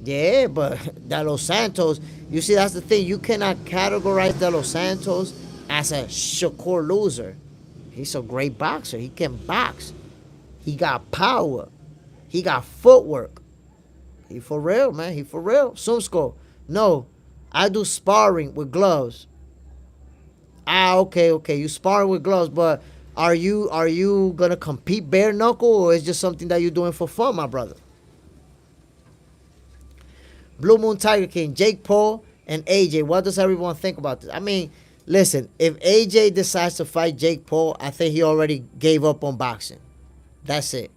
Yeah, but De Los Santos, you see, that's the thing. You cannot categorize De Los Santos as a Shakur loser. He's a great boxer. He can box. He got power. He got footwork. He for real, man. He for real. Sumsko, no, I do sparring with gloves. Okay. You sparring with gloves, but are you gonna compete bare knuckle, or is just something that you're doing for fun, my brother? Blue Moon Tiger King, Jake Paul and AJ. What does everyone think about this? I mean, listen, if AJ decides to fight Jake Paul, I think he already gave up on boxing. That's it.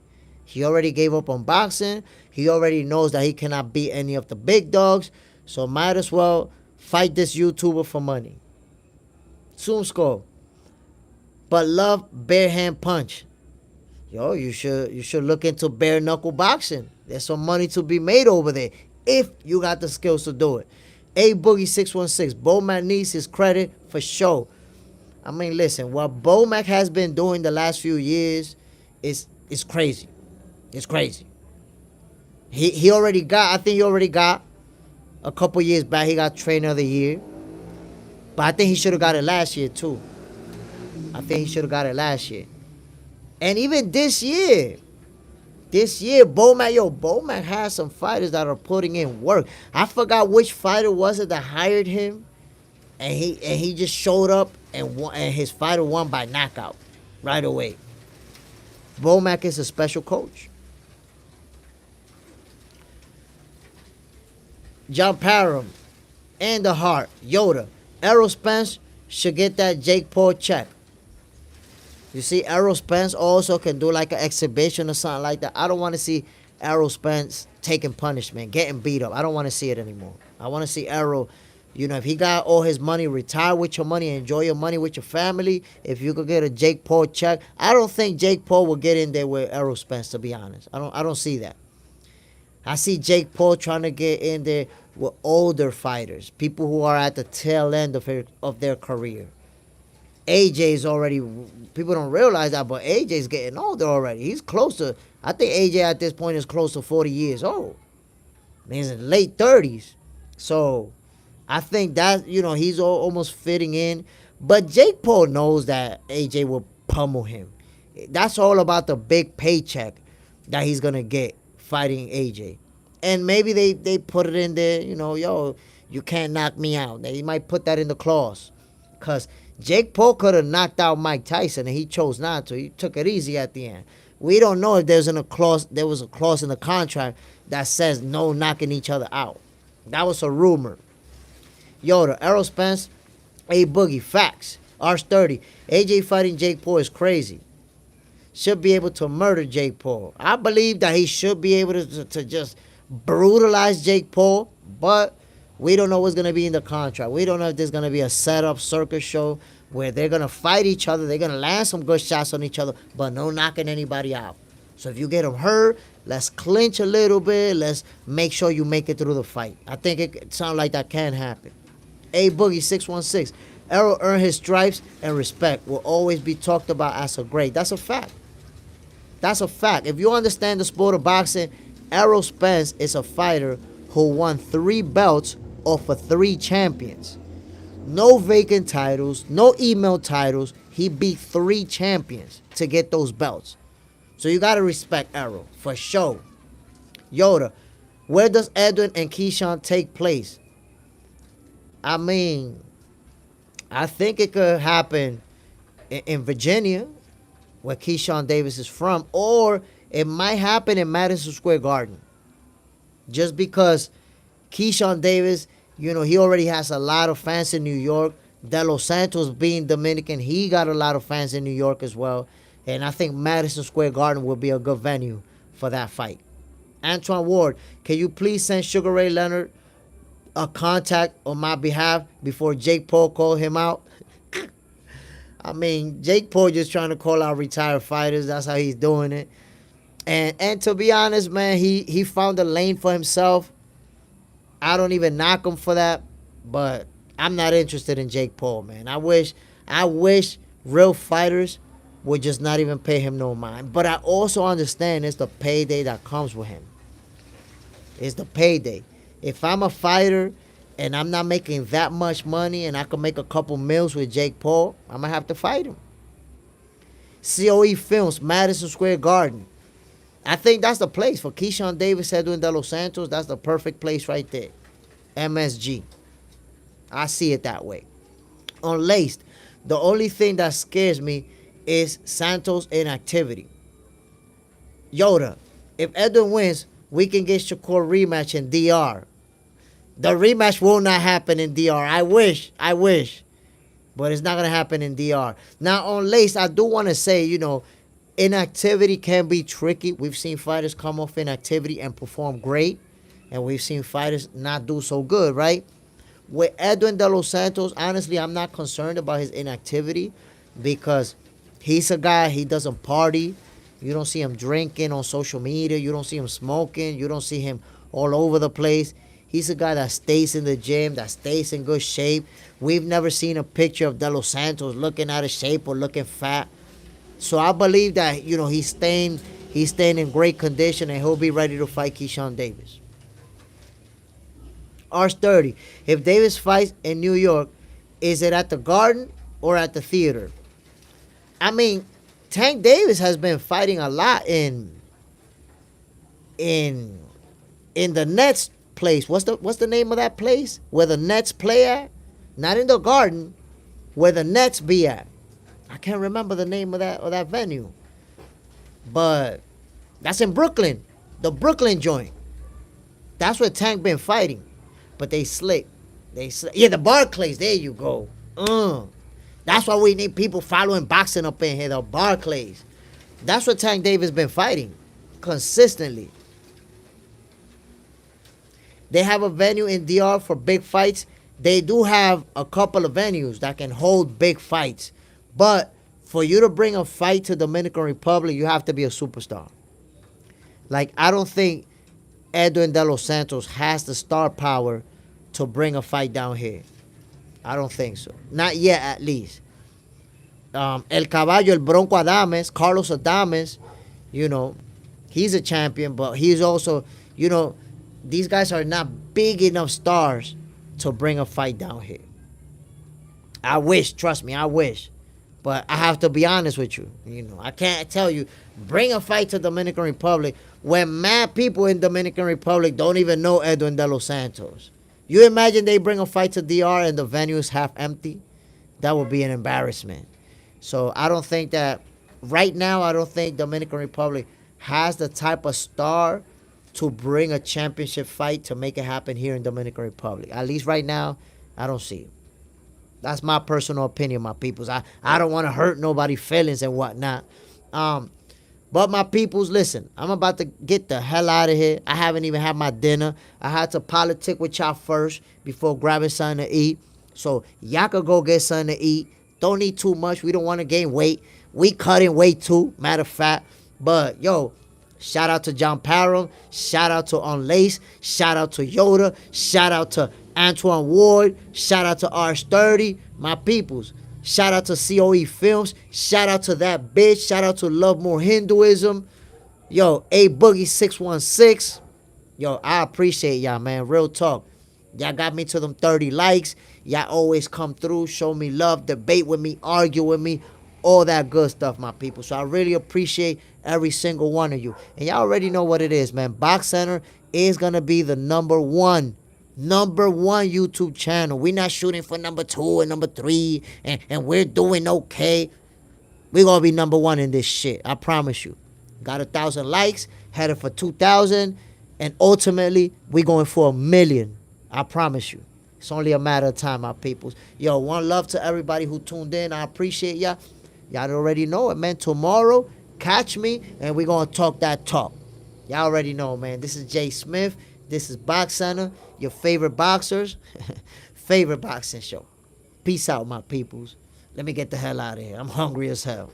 He already gave up on boxing. He already knows that he cannot beat any of the big dogs. So might as well fight this YouTuber for money. Zoomscore. But love bare hand punch. Yo, you should look into bare knuckle boxing. There's some money to be made over there if you got the skills to do it. A Boogie 616. Bomac needs his credit for sure. I mean, listen, what Bomac has been doing the last few years is crazy. It's crazy. He already got, I think he already got a couple years back, he got Trainer of the Year. But I think he should have got it last year too. And even this year, Bomac has some fighters that are putting in work. I forgot which fighter was it that hired him, and he just showed up and won, and his fighter won by knockout right away. Bomac is a special coach. John Parham and the Heart, Yoda, Errol Spence should get that Jake Paul check. You see, Errol Spence also can do like an exhibition or something like that. I don't want to see Errol Spence taking punishment, getting beat up. I don't want to see it anymore. I want to see Errol, if he got all his money, retire with your money, enjoy your money with your family. If you could get a Jake Paul check, I don't think Jake Paul will get in there with Errol Spence, to be honest. I don't see that. I see Jake Paul trying to get in there with older fighters, people who are at the tail end of their career. AJ's already, people don't realize that, but AJ's getting older already. He's close to, I think AJ at this point is close to 40 years old. He's in late 30s. So I think that, he's almost fitting in. But Jake Paul knows that AJ will pummel him. That's all about the big paycheck that he's going to get fighting AJ. And maybe they put it in there, you can't knock me out. They might put that in the clause. Because Jake Paul could have knocked out Mike Tyson, and he chose not to. He took it easy at the end. We don't know if there was a clause in the contract that says no knocking each other out. That was a rumor. Yoda, Errol Spence, A Boogie, facts. Arch 30. AJ fighting Jake Paul is crazy. Should be able to murder Jake Paul. I believe that he should be able to just brutalize Jake Paul, but we don't know what's going to be in the contract. We don't know if there's going to be a setup circus show where they're going to fight each other. They're going to land some good shots on each other, but no knocking anybody out. So if you get them hurt, let's clinch a little bit. Let's make sure you make it through the fight. I think it sounds like that can happen. A Boogie 616. Errol earned his stripes and respect. Will always be talked about as a great. That's a fact. That's a fact. If you understand the sport of boxing, Errol Spence is a fighter who won 3 belts off of 3 champions. No vacant titles, no email titles. He beat 3 champions to get those belts. So you got to respect Errol, for sure. Yoda, where does Edwin and Keyshawn take place? I mean, I think it could happen in Virginia, where Keyshawn Davis is from, or it might happen in Madison Square Garden. Just because Keyshawn Davis, he already has a lot of fans in New York. De Los Santos being Dominican, he got a lot of fans in New York as well. And I think Madison Square Garden will be a good venue for that fight. Antoine Ward, can you please send Sugar Ray Leonard a contact on my behalf before Jake Paul call him out? I mean, Jake Paul just trying to call out retired fighters. That's how he's doing it. And to be honest, man, he found a lane for himself. I don't even knock him for that, but I'm not interested in Jake Paul, man. I wish real fighters would just not even pay him no mind. But I also understand it's the payday that comes with him. It's the payday. If I'm a fighter and I'm not making that much money and I can make a couple mils with Jake Paul, I'm going to have to fight him. COE Films, Madison Square Garden. I think that's the place for Keyshawn Davis, Edwin De Los Santos. That's the perfect place right there. MSG. I see it that way. Unlaced. The only thing that scares me is Santos' inactivity. Yoda, if Edwin wins, we can get Shakur rematch in DR. The rematch will not happen in DR. I wish. But it's not going to happen in DR. Now, on Lace, I do want to say, inactivity can be tricky. We've seen fighters come off inactivity and perform great. And we've seen fighters not do so good, right? With Edwin De Los Santos, honestly, I'm not concerned about his inactivity because he's a guy, he doesn't party. You don't see him drinking on social media. You don't see him smoking. You don't see him all over the place. He's a guy that stays in the gym, that stays in good shape. We've never seen a picture of De Los Santos looking out of shape or looking fat. So I believe that, he's staying in great condition and he'll be ready to fight Keyshawn Davis. Arch 30. If Davis fights in New York, is it at the Garden or at the theater? I mean, Tank Davis has been fighting a lot in the Nets place. What's the name of that place where the Nets play at? Not in the Garden, where the Nets be at. I can't remember the name of that venue, but that's in Brooklyn, the Brooklyn joint. That's where Tank been fighting, but they slick. Yeah, the Barclays. There you go. That's why we need people following boxing up in here. The Barclays. That's what Tank Davis been fighting consistently. They have a venue in DR for big fights. They do have a couple of venues that can hold big fights. But for you to bring a fight to Dominican Republic, you have to be a superstar. Like, I don't think Edwin De Los Santos has the star power to bring a fight down here. I don't think so. Not yet, at least. El Caballo, El Bronco Adames, Carlos Adames, he's a champion, but he's also, these guys are not big enough stars to bring a fight down here. I wish, trust me, I wish. But I have to be honest with you. I can't tell you, bring a fight to Dominican Republic when mad people in Dominican Republic don't even know Edwin De Los Santos. You imagine they bring a fight to DR and the venue is half empty? That would be an embarrassment. So I don't think that, right now, I don't think Dominican Republic has the type of star to bring a championship fight to make it happen here in Dominican Republic. At least right now, I don't see it. That's my personal opinion, my peoples. I don't want to hurt nobody's feelings and whatnot. But my peoples, listen, I'm about to get the hell out of here. I haven't even had my dinner. I had to politic with y'all first before grabbing something to eat. So y'all could go get something to eat. Don't eat too much. We don't want to gain weight. We cutting weight too, matter of fact. But, shout out to John Parham. Shout out to Unlace. Shout out to Yoda. Shout out to Antoine Ward. Shout out to R30. My peoples. Shout out to COE Films. Shout out to that bitch. Shout out to Love More Hinduism. A Boogie 616. I appreciate y'all, man. Real talk. Y'all got me to them 30 likes. Y'all always come through, show me love, debate with me, argue with me, all that good stuff, my people. So I really appreciate every single one of you. And y'all already know what it is, man. Box Center is going to be the number one YouTube channel. We're not shooting for number 2 and number 3, and we're doing okay. We're going to be number 1 in this shit. I promise you. Got 1,000 likes, headed for 2,000, and ultimately, we're going for 1 million. I promise you. It's only a matter of time, my peoples. One love to everybody who tuned in. I appreciate y'all. Y'all already know it, man. Tomorrow, catch me, and we're going to talk that talk. Y'all already know, man. This is Jay Smith. This is Box Center, your favorite boxers, favorite boxing show. Peace out, my peoples. Let me get the hell out of here. I'm hungry as hell.